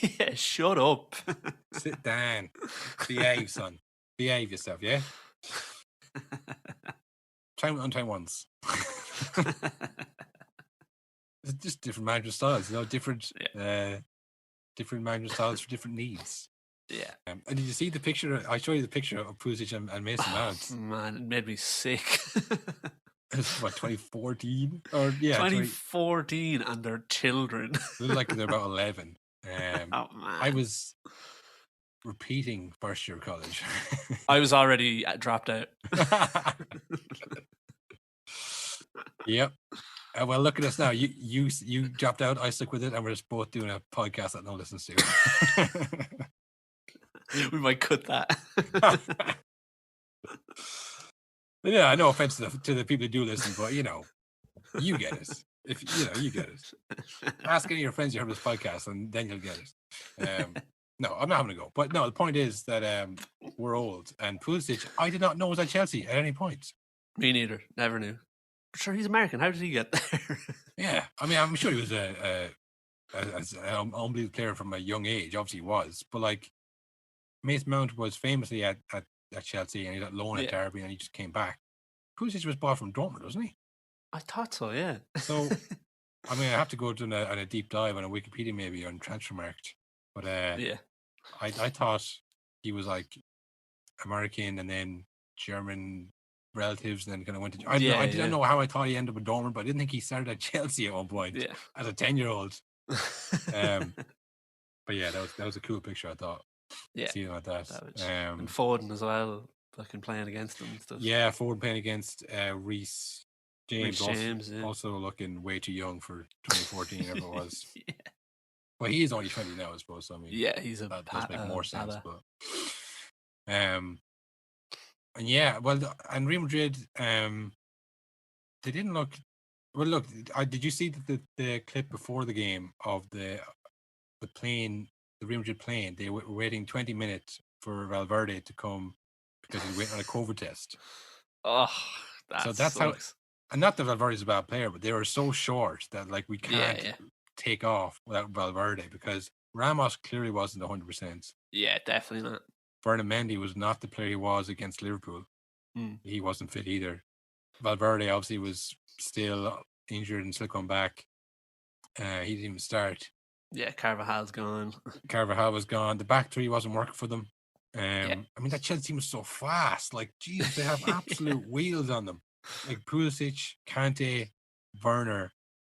Speaker 2: Yeah, shut up.
Speaker 1: Sit down. Behave, son. Behave yourself, yeah? Try once. It's just different management styles, different management styles for different needs.
Speaker 2: Yeah.
Speaker 1: And did you see the picture? I showed you the picture of Pulisic and Mason Mount.
Speaker 2: Man, it made me sick.
Speaker 1: It's what, 2014? Or
Speaker 2: 2014 and their children.
Speaker 1: They look like they're about 11.
Speaker 2: Man.
Speaker 1: I was repeating first year of college.
Speaker 2: I was already dropped out.
Speaker 1: Yep. Well, look at us now. You dropped out. I stuck with it, and we're just both doing a podcast that no one listens to.
Speaker 2: We might cut that.
Speaker 1: Yeah, no offense to the people who do listen, but you get it. If you get it. Ask any of your friends you heard this podcast, and then you'll get it. No, I'm not having to go. But no, the point is that we're old, and Pulisic, I did not know was at Chelsea at any point.
Speaker 2: Me neither. Never knew. Sure, he's American. How did he get there?
Speaker 1: Yeah, I mean, I'm sure he was an unbelievable player from a young age. Obviously, he was. But like, Mason Mount was famously at Chelsea, and he got loaned at Derby, and he just came back. Pulisic was bought from Dortmund, wasn't he?
Speaker 2: I thought so, yeah.
Speaker 1: So, I mean, I have to go to a deep dive on a Wikipedia maybe on Transfermarkt. But I thought he was like American and then German relatives, and then kind of went to. I didn't know how I thought he ended up with Dortmund, but I didn't think he started at Chelsea at one point as a 10-year-old. But yeah, that was a cool picture, I thought.
Speaker 2: Yeah,
Speaker 1: seeing like that.
Speaker 2: And Foden as well, fucking playing against them and stuff.
Speaker 1: Yeah, Foden playing against Reece James,
Speaker 2: also,
Speaker 1: also looking way too young for 2014, whatever it was. Yeah. Well, he is only 20 now, I suppose. So, I mean,
Speaker 2: he's
Speaker 1: that does make more sense. But, and yeah, well, and Real Madrid, they didn't look. Well, look, did you see the clip before the game of the plane, the Real Madrid plane? They were waiting 20 minutes for Valverde to come because he went on a COVID test.
Speaker 2: Oh,
Speaker 1: that's sucks. How. And not that Valverde's a bad player, but they were so short that like we can't take off without Valverde, because Ramos clearly wasn't 100%.
Speaker 2: Yeah, definitely not.
Speaker 1: Bernard Mendy was not the player he was against Liverpool. He wasn't fit either. Valverde obviously was still injured and still come back. He didn't even start.
Speaker 2: Yeah, Carvajal's gone.
Speaker 1: Carvajal was gone. The back three wasn't working for them. I mean, that Chelsea team was so fast. Like, geez, they have absolute wheels on them. Like Pulisic, Kante, Werner,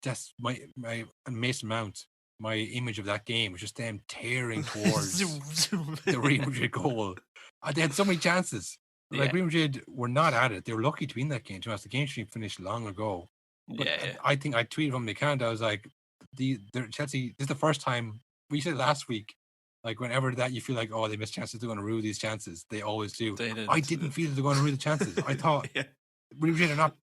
Speaker 1: that's my and Mason Mount. My image of that game was just them tearing towards the Real Madrid goal. They had so many chances. Like Real Madrid were not at it. They were lucky to win that game. To us, the game should have finished long ago. But I think I tweeted from the account. I was like, Chelsea. This is the first time we said last week. Like whenever that you feel like, oh, they missed chances, they're going to rue these chances. They always do. I didn't feel they're going to rue the chances. I thought Real Madrid are not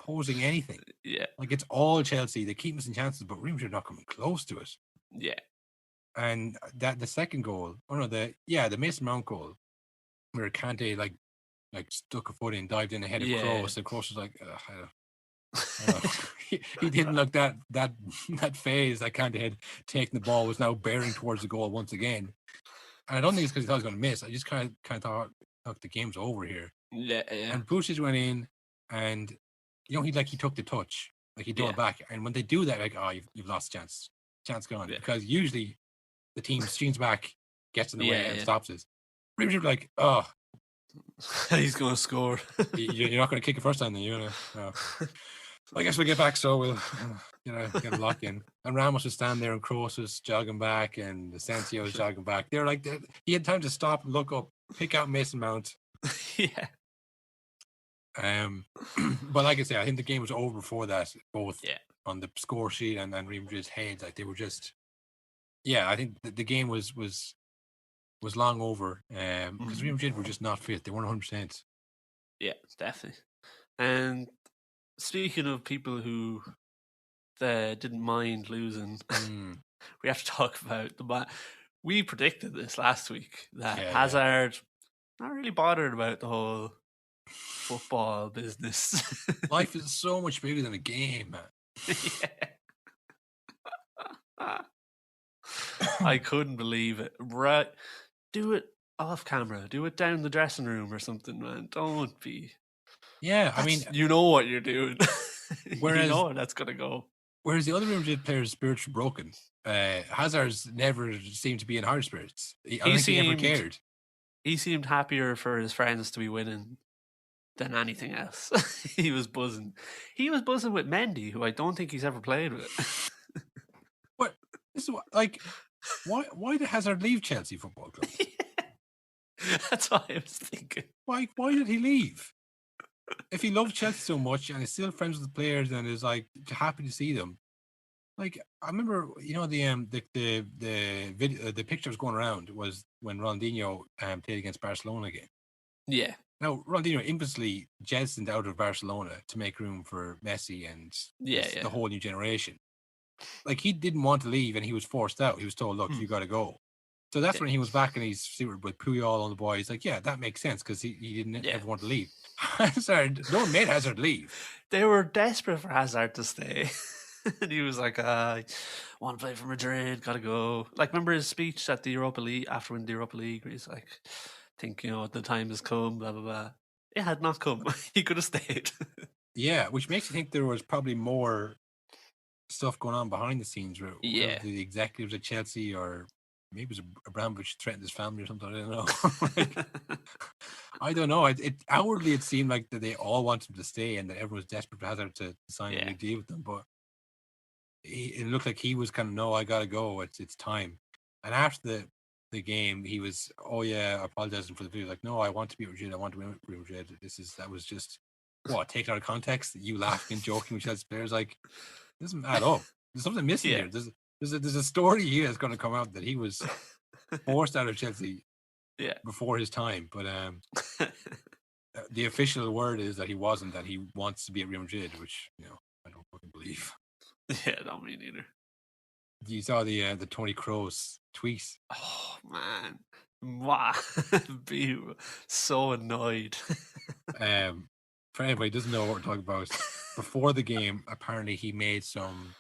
Speaker 1: imposing anything.
Speaker 2: Yeah.
Speaker 1: Like, it's all Chelsea. They keep missing chances, but Real Madrid are not coming close to it.
Speaker 2: Yeah.
Speaker 1: And the second goal, the Mason Mount goal, where Kante like stuck a foot in, dived in ahead of Kroos, and Kroos was like, he didn't look that phase that Kante had taken the ball, was now bearing towards the goal once again. And I don't think it's because he thought he was going to miss. I just kind of thought, look, the game's over here.
Speaker 2: Yeah.
Speaker 1: And Pulisic went in, and he took the touch, like he threw it back. And when they do that, like, oh, you've lost a chance gone, because usually the team streams back, gets in the way, and stops it. Really, like, oh,
Speaker 2: he's going to score.
Speaker 1: You're not going to kick it first time, then you're going to. I guess we'll get back, so we'll get a lock in. And Ramos was standing there, and Kroos was jogging back, and Asensio was jogging back. They're like, he had time to stop, look up, pick out Mason Mount.
Speaker 2: Yeah.
Speaker 1: But like I say, I think the game was over before that, both on the score sheet and Real Madrid's heads. Like, they were just, I think the game was long over, because Real Madrid were just not fit. They weren't 100%.
Speaker 2: Yeah, definitely. And speaking of people who didn't mind losing, we have to talk about we predicted this last week, that Hazard not really bothered about the whole football business.
Speaker 1: Life is so much bigger than a game, man.
Speaker 2: I couldn't believe it. Right, do it off camera. Do it down the dressing room or something, man. Don't be.
Speaker 1: Yeah, I mean,
Speaker 2: you know what you're doing.
Speaker 1: Whereas,
Speaker 2: you know where that's gonna go.
Speaker 1: Whereas the other Real Madrid players' spirits were broken. Hazard's never seemed to be in hard spirits. I don't think he ever cared.
Speaker 2: He seemed happier for his friends to be winning than anything else. He was buzzing. He was buzzing with Mendy, who I don't think he's ever played with.
Speaker 1: What? This is like, why did Hazard leave Chelsea Football Club?
Speaker 2: That's what I was thinking.
Speaker 1: Why did he leave? If he loves Chelsea so much and is still friends with the players and is like happy to see them, like, I remember, the video, the pictures going around was when Ronaldinho played against Barcelona again.
Speaker 2: Yeah.
Speaker 1: Now, Ronaldinho infamously jettisoned out of Barcelona to make room for Messi and the whole new generation. Like, he didn't want to leave and he was forced out. He was told, look, you got to go. So that's when he was back and he's suited with Puyol on the boys. Like, that makes sense, because he didn't ever want to leave. Hazard, no one made Hazard leave.
Speaker 2: They were desperate for Hazard to stay. And he was like, I want to play for Madrid, got to go. Like, remember his speech at the Europa League, after winning the Europa League, where he's like, I think, the time has come, blah, blah, blah. It had not come. He could have stayed.
Speaker 1: Yeah, which makes you think there was probably more stuff going on behind the scenes with the executives at Chelsea, or maybe it was Abramovich threatened his family or something. I don't know. I don't know. It outwardly it seemed like that they all wanted him to stay and that everyone was desperate for Hazard to sign a big deal with them. But it looked like he was kind of, no, I gotta go. It's time. And after the game, he was, apologizing for the video. Like, no, I want to be Madrid. I want to win Real Madrid. That was just taken out of context. You laughing and joking with Chelsea players, like, it doesn't add up. There's something missing here. There's a story here that's going to come out that he was forced out of Chelsea before his time. But the official word is that he wasn't, that he wants to be at Real Madrid, which, I don't fucking believe.
Speaker 2: Yeah, not me neither.
Speaker 1: You saw the Tony Kroos tweet.
Speaker 2: Oh, man. Wow. Be so annoyed.
Speaker 1: For anybody who doesn't know what we're talking about, before the game, apparently he made someone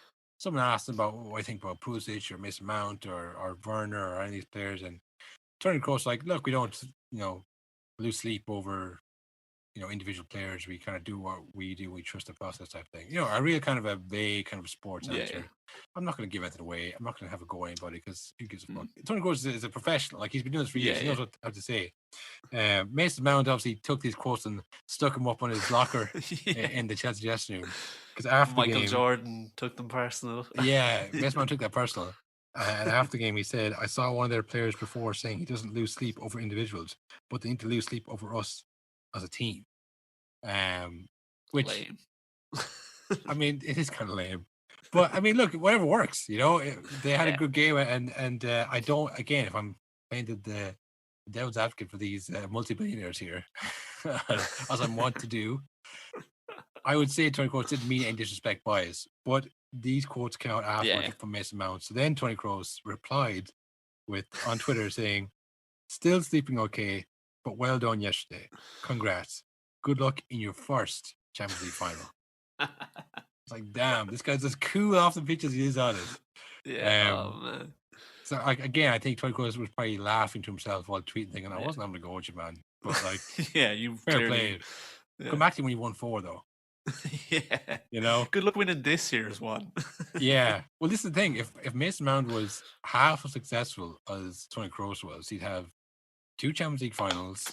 Speaker 1: asked him about what I think about Pulisic or Mason Mount or Werner or any of these players, and Tony Kroos like, look, we don't lose sleep over individual players. We kind of do what we do. We trust the process type thing. A real kind of a vague kind of sports answer. Yeah. I'm not going to give anything away. I'm not going to have a go at anybody, because who gives a fuck? Tony Kroos is a professional. Like, he's been doing this for years. He knows what to say. Mason Mount obviously took these quotes and stuck them up on his locker in the Chelsea dressing room. Because after
Speaker 2: Michael Jordan took them personal.
Speaker 1: Mason Mount took that personal. And after the game, he said, I saw one of their players before saying he doesn't lose sleep over individuals, but they need to lose sleep over us as a team. Which,
Speaker 2: lame.
Speaker 1: I mean, it is kind of lame. But, I mean, look, whatever works, they had a good game. And I don't, again, if I'm playing the devil's advocate for these multi-billionaires here, as I'm wont to do, I would say Tony Kroos didn't mean any disrespect by us, but these quotes came out afterwards
Speaker 2: Yeah.
Speaker 1: from Mason Mount. So then Tony Kroos replied on Twitter saying, "Still sleeping okay, but well done yesterday. Congrats. Good luck in your first Champions League final." It's like, damn, this guy's as cool off the pitch as he is on it.
Speaker 2: Yeah. Oh man.
Speaker 1: So again, I think Tony Kroos was probably laughing to himself while tweeting, thinking, "I wasn't having to go with you, man." But like,
Speaker 2: yeah, you
Speaker 1: fair
Speaker 2: clearly,
Speaker 1: play.
Speaker 2: Yeah.
Speaker 1: Come back to you when you won 4, though.
Speaker 2: Yeah.
Speaker 1: You know?
Speaker 2: Good luck winning this year's one.
Speaker 1: Yeah. Well, this is the thing. If Mason Mount was half as successful as Tony Kroos was, he'd have 2 Champions League finals,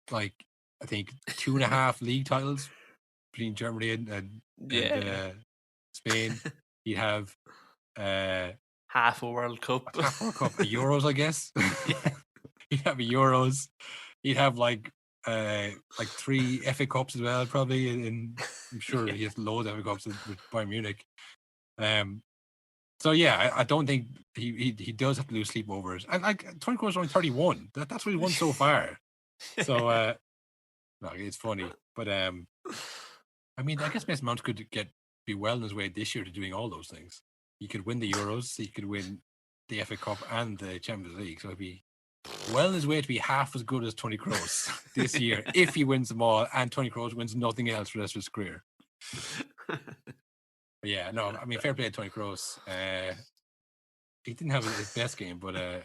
Speaker 1: like I think 2.5 league titles between Germany and Spain. He'd have
Speaker 2: half a World Cup,
Speaker 1: a Euros, I guess.
Speaker 2: Yeah.
Speaker 1: He'd have a Euros. He'd have like 3 FA Cups as well, probably. And I'm sure he has loads of FA Cups with Bayern Munich. So yeah, I don't think he does have to lose sleepovers. And like Toni Kroos is only 31. That's what he won so far. So no, it's funny, but I mean, I guess Mason Mount could be well on his way this year to doing all those things. He could win the Euros, he could win the FA Cup and the Champions League. So he'd be well on his way to be half as good as Toni Kroos this year if he wins them all, and Toni Kroos wins nothing else for the rest of his career. But yeah, no, I mean, fair play to Toni Kroos. He didn't have his best game, but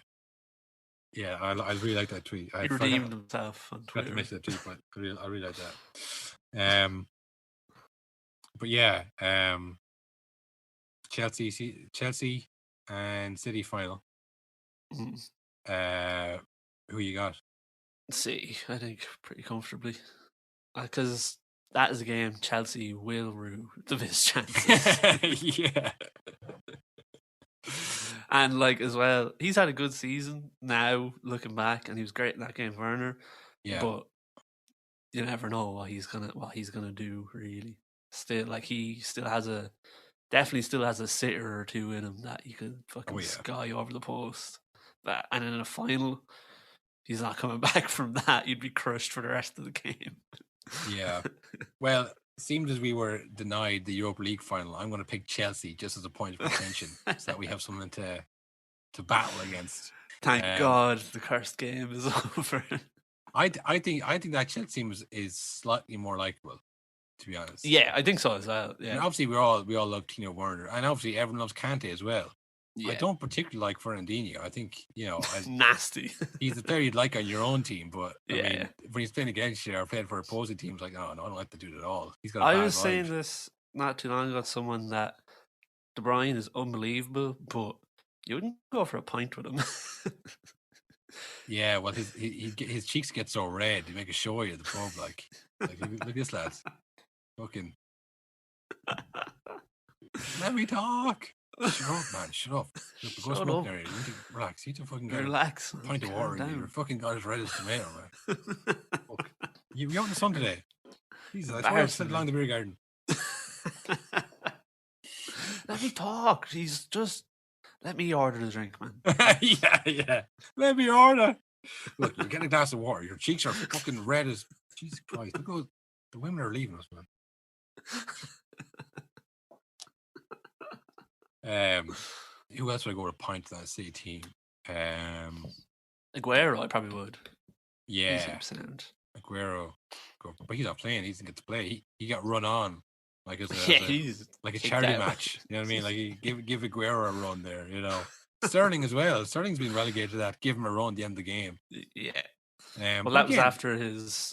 Speaker 1: yeah, I really like that tweet.
Speaker 2: He redeemed himself on Twitter.
Speaker 1: I forgot to mention that tweet, but I really like that. But yeah, Chelsea and City final. Who you got?
Speaker 2: City, I think, pretty comfortably, because that is a game Chelsea will rue the missed chances.
Speaker 1: Yeah.
Speaker 2: And like as well, he's had a good season now looking back, and he was great in that game for Werner.
Speaker 1: Yeah.
Speaker 2: But you never know what he's gonna do really. Still, like he definitely still has a sitter or two in him that you could fucking sky over the post. And in a final, he's not coming back from that. You'd be crushed for the rest of the game.
Speaker 1: Yeah. Well, it seems as we were denied the Europa League final, I'm going to pick Chelsea just as a point of contention so that we have something to battle against.
Speaker 2: Thank God the cursed game is over.
Speaker 1: I think that Chelsea team is slightly more likable, to be honest.
Speaker 2: Yeah, I think so as well. Yeah.
Speaker 1: And obviously, we all love Tino Werner, and obviously everyone loves Kante as well.
Speaker 2: Yeah.
Speaker 1: I don't particularly like Fernandinho. I think
Speaker 2: nasty.
Speaker 1: He's a player you'd like on your own team, but I
Speaker 2: Yeah.
Speaker 1: mean, when he's playing against you or playing for opposing teams, like, oh no, I don't like the dude at all. He's got.
Speaker 2: I was saying this not too long ago to someone that De Bruyne is unbelievable, but you wouldn't go for a pint with him.
Speaker 1: Yeah, well, his cheeks get so red. He make a show of you at the pub, like look at this lad, fucking. Let me talk. Shut up, man. Shut up. Go smoke there. You need to relax. You need to fucking get
Speaker 2: relax.
Speaker 1: a pint of water in you. You're fucking got as red as tomato, man. Fuck. You out in the sun today? Jesus, I swear I sit along the beer garden.
Speaker 2: Let me talk. Let me order the drink, man.
Speaker 1: Yeah. Let me order. Look, you get a glass of water. Your cheeks are fucking red as Jesus Christ. Look how the women are leaving us, man. Who else would I go with a pint to that City team?
Speaker 2: Aguero, I probably would.
Speaker 1: Yeah, Aguero, but he's not playing. He doesn't get to play. He got run on like as a charity match. You know what I mean? Like give Aguero a run there. You know, Sterling as well. Sterling's been relegated to that. Give him a run at the end of the game.
Speaker 2: Yeah. Well, that was after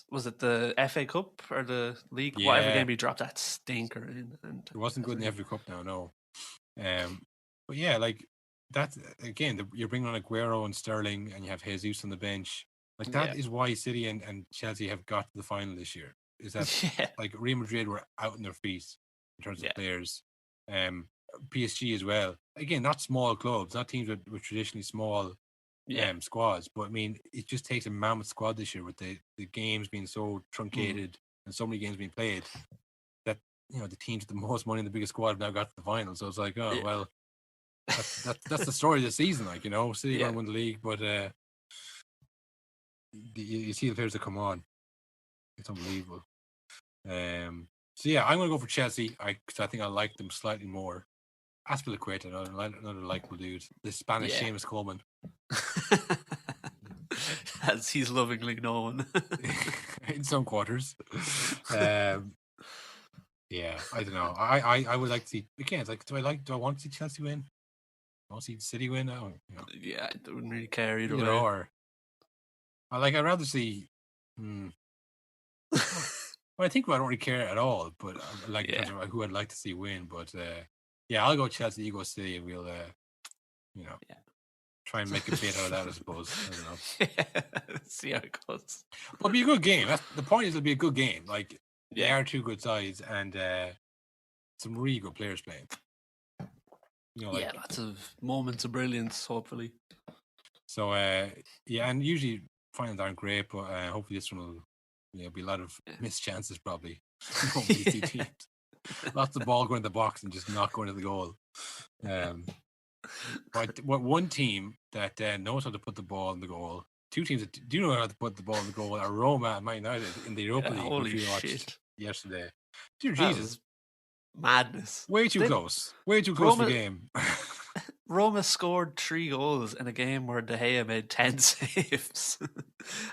Speaker 2: was it the FA Cup or the league? Yeah. Whatever game he dropped that stinker in. And
Speaker 1: it wasn't good in the FA Cup now, no. But yeah, like that's again, you're bringing on Aguero and Sterling, and you have Jesus on the bench. Like that is why City and Chelsea have got to the final this year. Is that like Real Madrid were out on their feet in terms of players. PSG as well. Again, not small clubs, not teams with traditionally small squads, but I mean, it just takes a mammoth squad this year with the games being so truncated and so many games being played that the teams with the most money and the biggest squad have now got to the final. So it's like, well, that's the story of the season. Like City going to win the league, but you see the players that come on, it's unbelievable. So yeah, I'm going to go for Chelsea. Because I think I like them slightly more. Aspilicueta, another likable dude. The Spanish
Speaker 2: Yeah.
Speaker 1: Seamus Coleman.
Speaker 2: As he's lovingly known.
Speaker 1: In some quarters. Yeah, I don't know. I would like to see again. It's like, do I want to see Chelsea win? I want to see City win.
Speaker 2: Yeah, I wouldn't really care either way.
Speaker 1: Or I'd rather see. Well, I think I don't really care at all. But in terms of who I'd like to see win. But yeah, I'll go Chelsea. You go City, and we'll try and make a bit out of that. I suppose. I don't know.
Speaker 2: See how it goes.
Speaker 1: But it'll be a good game. The point is, it'll be a good game. Like they are two good sides, and some really good players playing.
Speaker 2: Lots of moments of brilliance, hopefully.
Speaker 1: So and usually finals aren't great, but hopefully this one will be a lot of missed chances probably. These two teams. Lots of ball going in the box and just not going to the goal. But one team that knows how to put the ball in the goal, two teams that do know how to put the ball in the goal are Roma and Man United in the Europa League, which we watched yesterday. Dear Jesus.
Speaker 2: Madness.
Speaker 1: Way too close. Way too close to the game.
Speaker 2: Roma scored 3 goals in a game where De Gea made 10 saves.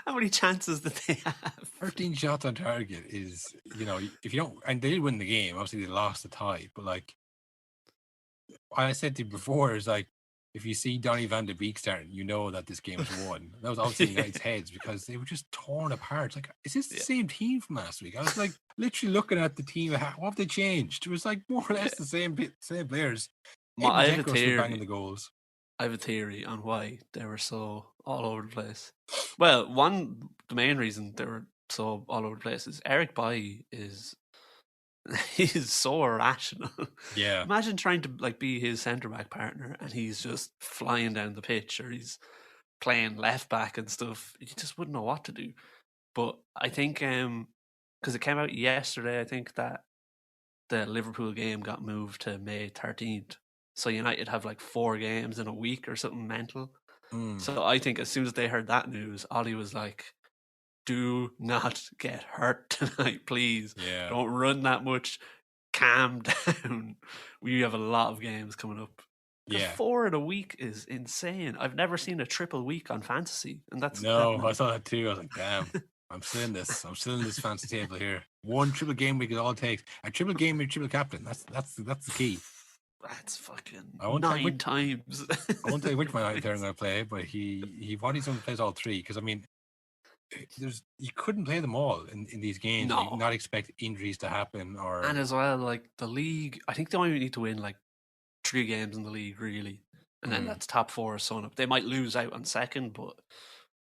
Speaker 2: How many chances did they have? 13
Speaker 1: shots on target is, if you don't, and they did win the game. Obviously, they lost the tie, but like I said to you before, is like if you see Donny van de Beek starting, you know that this game is won. That was obviously in United's heads because they were just torn apart. It's like, is this the same team from last week? I was like literally looking at the team. What have they changed? It was like more or less the same players.
Speaker 2: I have a theory.
Speaker 1: Banging the goals.
Speaker 2: I have a theory on why they were so all over the place. Well, the main reason they were so all over the place is Eric Bailly he's so irrational.
Speaker 1: Yeah.
Speaker 2: Imagine trying to be his centre back partner and he's just flying down the pitch or he's playing left back and stuff. You just wouldn't know what to do. But I think because it came out yesterday, I think that the Liverpool game got moved to May 13th. So United have 4 games in a week or something mental. So I think as soon as they heard that news, Ollie was like, do not get hurt tonight, please.
Speaker 1: Yeah.
Speaker 2: Don't run that much. Calm down. We have a lot of games coming up.
Speaker 1: Yeah.
Speaker 2: 4 in a week is insane. I've never seen a triple week on fantasy. And that's
Speaker 1: I saw that too. I was like, damn, I'm still in this. I'm still in this fantasy table here. 1 triple game week is all it takes. A triple game week, triple captain. That's the key.
Speaker 2: That's fucking 9 times.
Speaker 1: I won't tell you which one I'm going to play, but he's going to play all 3 because I mean, you couldn't play them all in these games.
Speaker 2: No.
Speaker 1: You could not expect injuries to happen
Speaker 2: and as well, the league. I think they only need to win 3 games in the league, really, and then that's top 4 sewn up. They might lose out on second, but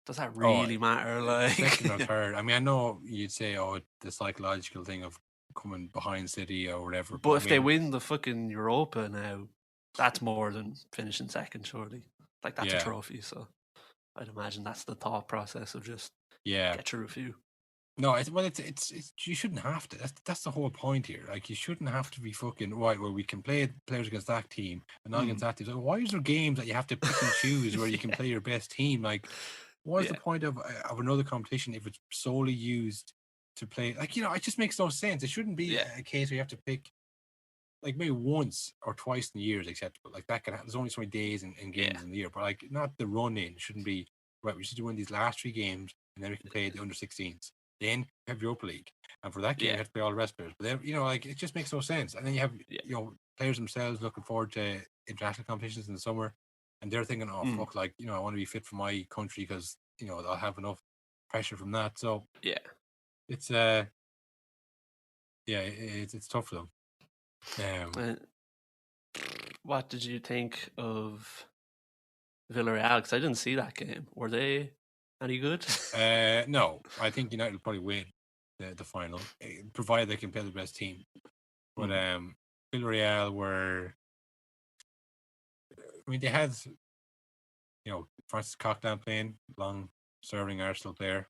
Speaker 2: does that really matter?
Speaker 1: Second or third. I mean, I know you'd say, the psychological thing of coming behind City or whatever.
Speaker 2: But if they win the fucking Europa now, that's more than finishing second, surely. That's a trophy, so I'd imagine that's the thought process of just get through a few.
Speaker 1: No, it's you shouldn't have to. That's the whole point here. You shouldn't have to be fucking right where we can play players against that team and not against that team. So why is there games that you have to pick and choose where you can play your best team? What is the point of another competition if it's solely used to play? It just makes no sense. It shouldn't be a case where you have to pick maybe once or twice in the year is acceptable. That can happen. There's only so many days and games in the year, but not the run in shouldn't be right. We should win these last 3 games and then we can play the under 16s. Then you have Europa League, and for that game you have to play all the rest players. But then it just makes no sense. And then you have players themselves looking forward to international competitions in the summer, and they're thinking, fuck, I want to be fit for my country because I'll have enough pressure from that. So it's it's tough for them.
Speaker 2: What did you think of Villarreal? Because I didn't see that game. Were they any good?
Speaker 1: No, I think United will probably win the final, provided they can play the best team. But Villarreal were, I mean, they had, Francis Coquelin playing, long-serving Arsenal player,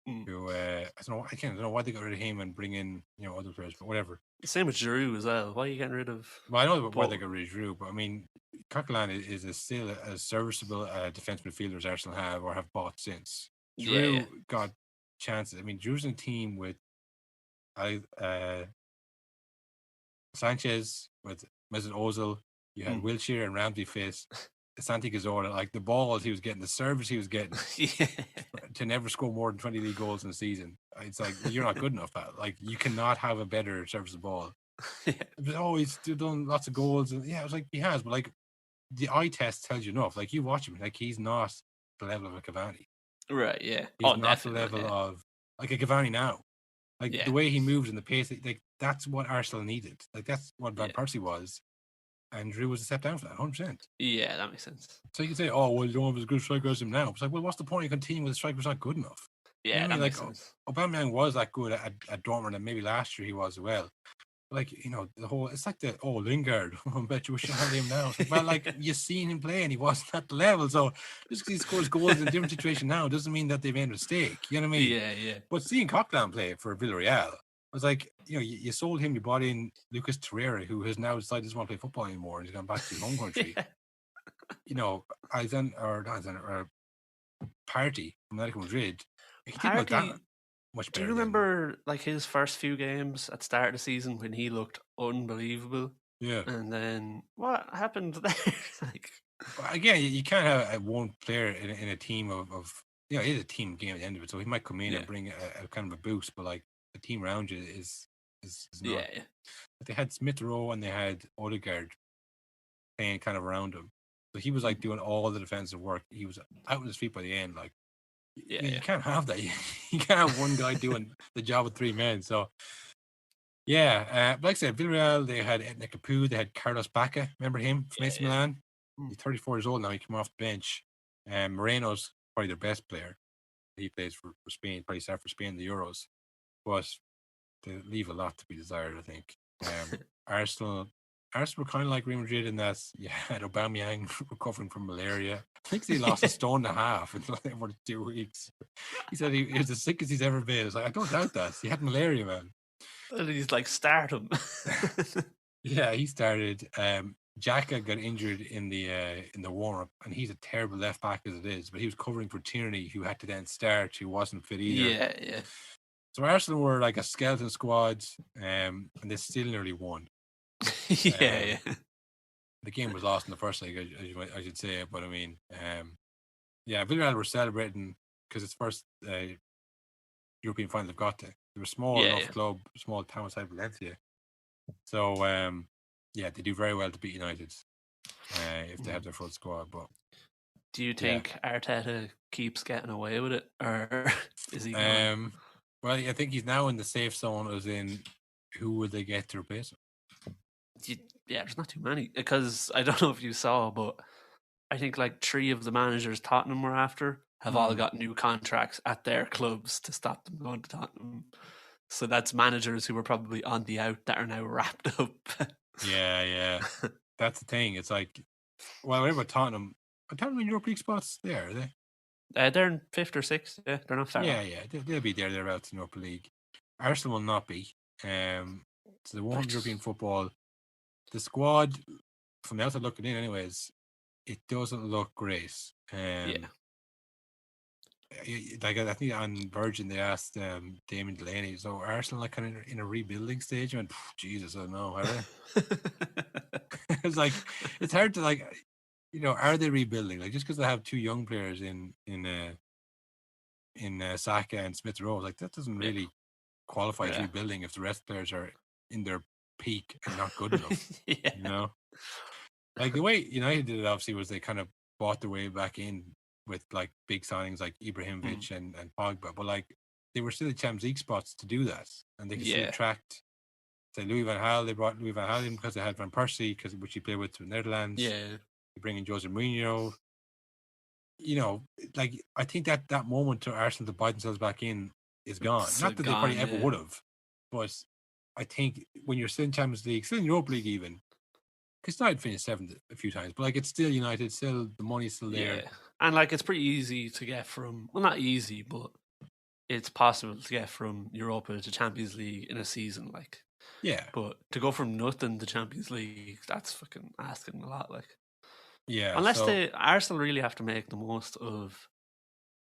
Speaker 1: who I don't know why they got rid of him and bring in other players, but whatever.
Speaker 2: Same with Giroud as well. Why are you getting rid of?
Speaker 1: Well, I know why they got rid of Giroud, but I mean, Coquelin is still as serviceable defence midfielder as Arsenal have or have bought since. Giroud got chances. I mean, Giroud's in a team with Sanchez with Mesut Ozil. You had Wilshere and Ramsey face Santi Cazorla. Like the balls he was getting, the service he was getting to never score more than 20 league goals in a season. It's like, you're not good enough, pal. Like, you cannot have a better service of the ball. He's done lots of goals. And yeah, I was like, he has, but like the eye test tells you enough. Like, you watch him, like, he's not the level of a Cavani.
Speaker 2: Right, yeah.
Speaker 1: He's not the level of like a Cavani now. Like the way he moves and the pace, like that's what Arsenal needed. Like that's what Van Persie was. And Drew was a step down for that, 100%.
Speaker 2: Yeah, that makes sense.
Speaker 1: So you can say, oh, well, you don't have as good a striker as him now. It's like, well, what's the point of continuing with a striker who's not good enough?
Speaker 2: Yeah,
Speaker 1: you know
Speaker 2: that
Speaker 1: makes
Speaker 2: sense.
Speaker 1: Aubameyang was that good at Dortmund, and maybe last year he was as well. Like, the whole, it's like Lingard, I bet you wish you had him now. It's like, well, like, you seen him play and he wasn't at the level. So just because he scores goals in a different situation now doesn't mean that they've made a mistake. You know what I mean?
Speaker 2: Yeah.
Speaker 1: But seeing Coquelin play for Villarreal, I was like, you sold him, you bought in Lucas Torreira, who has now decided he doesn't want to play football anymore and he's gone back to his home country. Party from Atletico Madrid. He didn't look that much better.
Speaker 2: Do you remember like his first few games at the start of the season when he looked unbelievable?
Speaker 1: Yeah.
Speaker 2: And then what happened there? Like,
Speaker 1: again, you can't have one player in a team of it's a team game at the end of it. So he might come in and bring a kind of a boost, but like the team around you is not.
Speaker 2: Yeah.
Speaker 1: But they had Smith Rowe and they had Odegaard playing kind of around him. So he was like doing all the defensive work. He was out on his feet by the end. Like, you can't have that. You can't have one guy doing the job with three men. So, but like I said, Villarreal, they had Edna Capu, they had Carlos Bacca. Remember him from AC Milan? He's 34 years old now. He came off the bench. Moreno's probably their best player. He plays for Spain, probably started for Spain in the Euros. But they leave a lot to be desired, I think. Arsenal were kind of like Real Madrid in that you had Aubameyang recovering from malaria. I think he lost a stone and a half in over 2 weeks. He said he was the sickest he's ever been. I was like, I don't doubt that. He had malaria, man.
Speaker 2: And he's like, start him.
Speaker 1: Yeah, he started. Xhaka got injured in the warm-up, and he's a terrible left back as it is, but he was covering for Tierney, who had to then start, who wasn't fit either.
Speaker 2: Yeah.
Speaker 1: So Arsenal were like a skeleton squad, and they still nearly won.
Speaker 2: Yeah.
Speaker 1: The game was lost in the first leg, I should say, but I mean, Villarreal were celebrating because it's first European final they've got to. They were a small enough club, small town outside Valencia. So, they do very well to beat United if they have their full squad. But
Speaker 2: do you think Arteta keeps getting away with it, or is he?
Speaker 1: Well, I think he's now in the safe zone, as in who would they get to replace him?
Speaker 2: There's not too many, because I don't know if you saw, but I think like 3 of the managers Tottenham were after have all got new contracts at their clubs to stop them going to Tottenham. So that's managers who were probably on the out that are now wrapped up.
Speaker 1: Yeah. That's the thing. It's like, well, what about Tottenham? Are Tottenham in Europa League spots there, are they?
Speaker 2: They're in 5th or 6th. Yeah, they're not far.
Speaker 1: Yeah. They'll be there. They're out in Europa League. Arsenal will not be. So they won't have European football. The squad, from the outside looking in, anyways, it doesn't look great. Like I think on Virgin they asked Damien Delaney, so Arsenal like kind of in a rebuilding stage. I went, Jesus, I don't know. Are they? It's like, it's hard to like, are they rebuilding? Like, just because they have 2 young players in Saka and Smith Rowe, like that doesn't really qualify as rebuilding if the rest of the players are in their peak and not good enough. Like the way United did it obviously was they kind of bought their way back in with like big signings like Ibrahimovic and Pogba, but like they were still at Champions League spots to do that, and they could still attract. Say Louis van Gaal, they brought Louis van Gaal in because they had Van Persie, which he played with the Netherlands. They bring in Jose Mourinho. Like I think that moment to Arsenal to buy themselves back in is gone. Not that they probably ever would have, but I think when you're still in Champions League, still in Europa League even, because United finished 7th a few times, but like it's still United, still the money's still there.
Speaker 2: Yeah. And like it's pretty easy to get from, well, not easy, but it's possible to get from Europa to Champions League in a season, like.
Speaker 1: Yeah.
Speaker 2: But to go from nothing to Champions League, that's fucking asking a lot, like.
Speaker 1: Yeah.
Speaker 2: Unless Arsenal really have to make the most of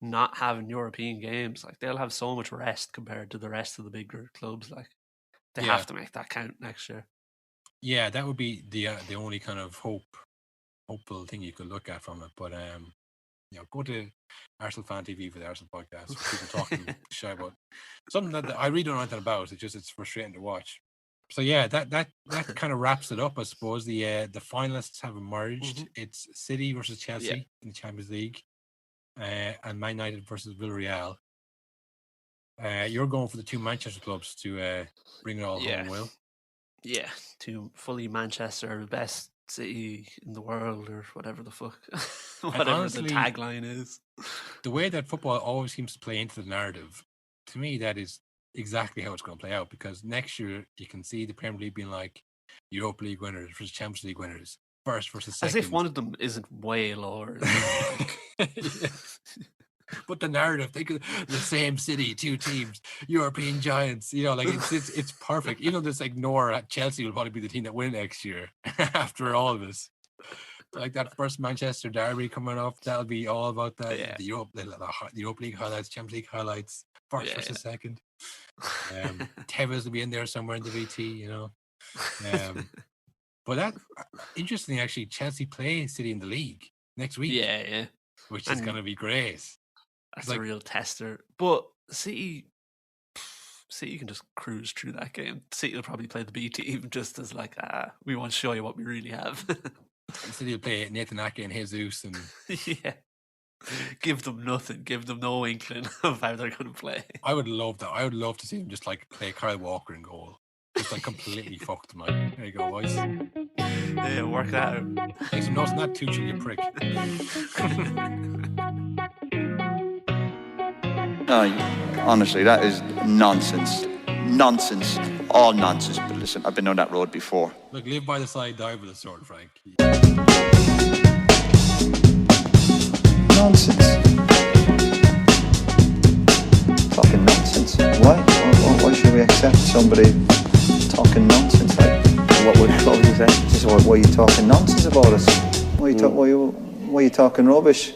Speaker 2: not having European games, like they'll have so much rest compared to the rest of the bigger clubs, like. They have to make that count next year.
Speaker 1: Yeah, that would be the only kind of hopeful thing you could look at from it. But go to Arsenal Fan TV for the Arsenal podcast. People talking shy about something that I really don't know anything about. It's frustrating to watch. So yeah, that kind of wraps it up. I suppose the finalists have emerged. It's City versus Chelsea in the Champions League, and Man United versus Villarreal. You're going for the two Manchester clubs to bring it all home, Will?
Speaker 2: Yeah, two fully Manchester, best city in the world, or whatever the fuck, whatever honestly, the tagline is.
Speaker 1: The way that football always seems to play into the narrative, to me, that is exactly how it's going to play out. Because next year you can see the Premier League being like Europa League winners versus Champions League winners, first versus second.
Speaker 2: As if one of them isn't way lower.
Speaker 1: But the narrative, think of the same city, two teams, European giants. Like it's perfect. Even though just ignore Chelsea will probably be the team that win next year after all of this. Like that first Manchester derby coming up, that'll be all about that. Yeah. The Europa League highlights, Champions League highlights, first versus second. Tevez will be in there somewhere in the VT. But that interesting actually. Chelsea play City in the league next week.
Speaker 2: Yeah.
Speaker 1: Which is going to be great.
Speaker 2: That's a real tester. But City can just cruise through that game. City will probably play the B team just as we want to show you what we really have.
Speaker 1: City will play Nathan Ake and Jesus and
Speaker 2: give them nothing. Give them no inkling of how they're going to play.
Speaker 1: I would love that. I would love to see them just play Kyle Walker in goal. Just completely fucked them out. There you go, boys.
Speaker 2: Yeah, work that out.
Speaker 1: Make some notes on that, Tuchel, you prick.
Speaker 3: No, honestly, that is nonsense. Nonsense. All nonsense. But listen, I've been on that road before.
Speaker 1: Look, live by the side, die by the sword, Frank.
Speaker 3: Nonsense. Talking nonsense. Why should we accept somebody talking nonsense? What would club you say? Why are you talking nonsense about us? Why are you talking rubbish?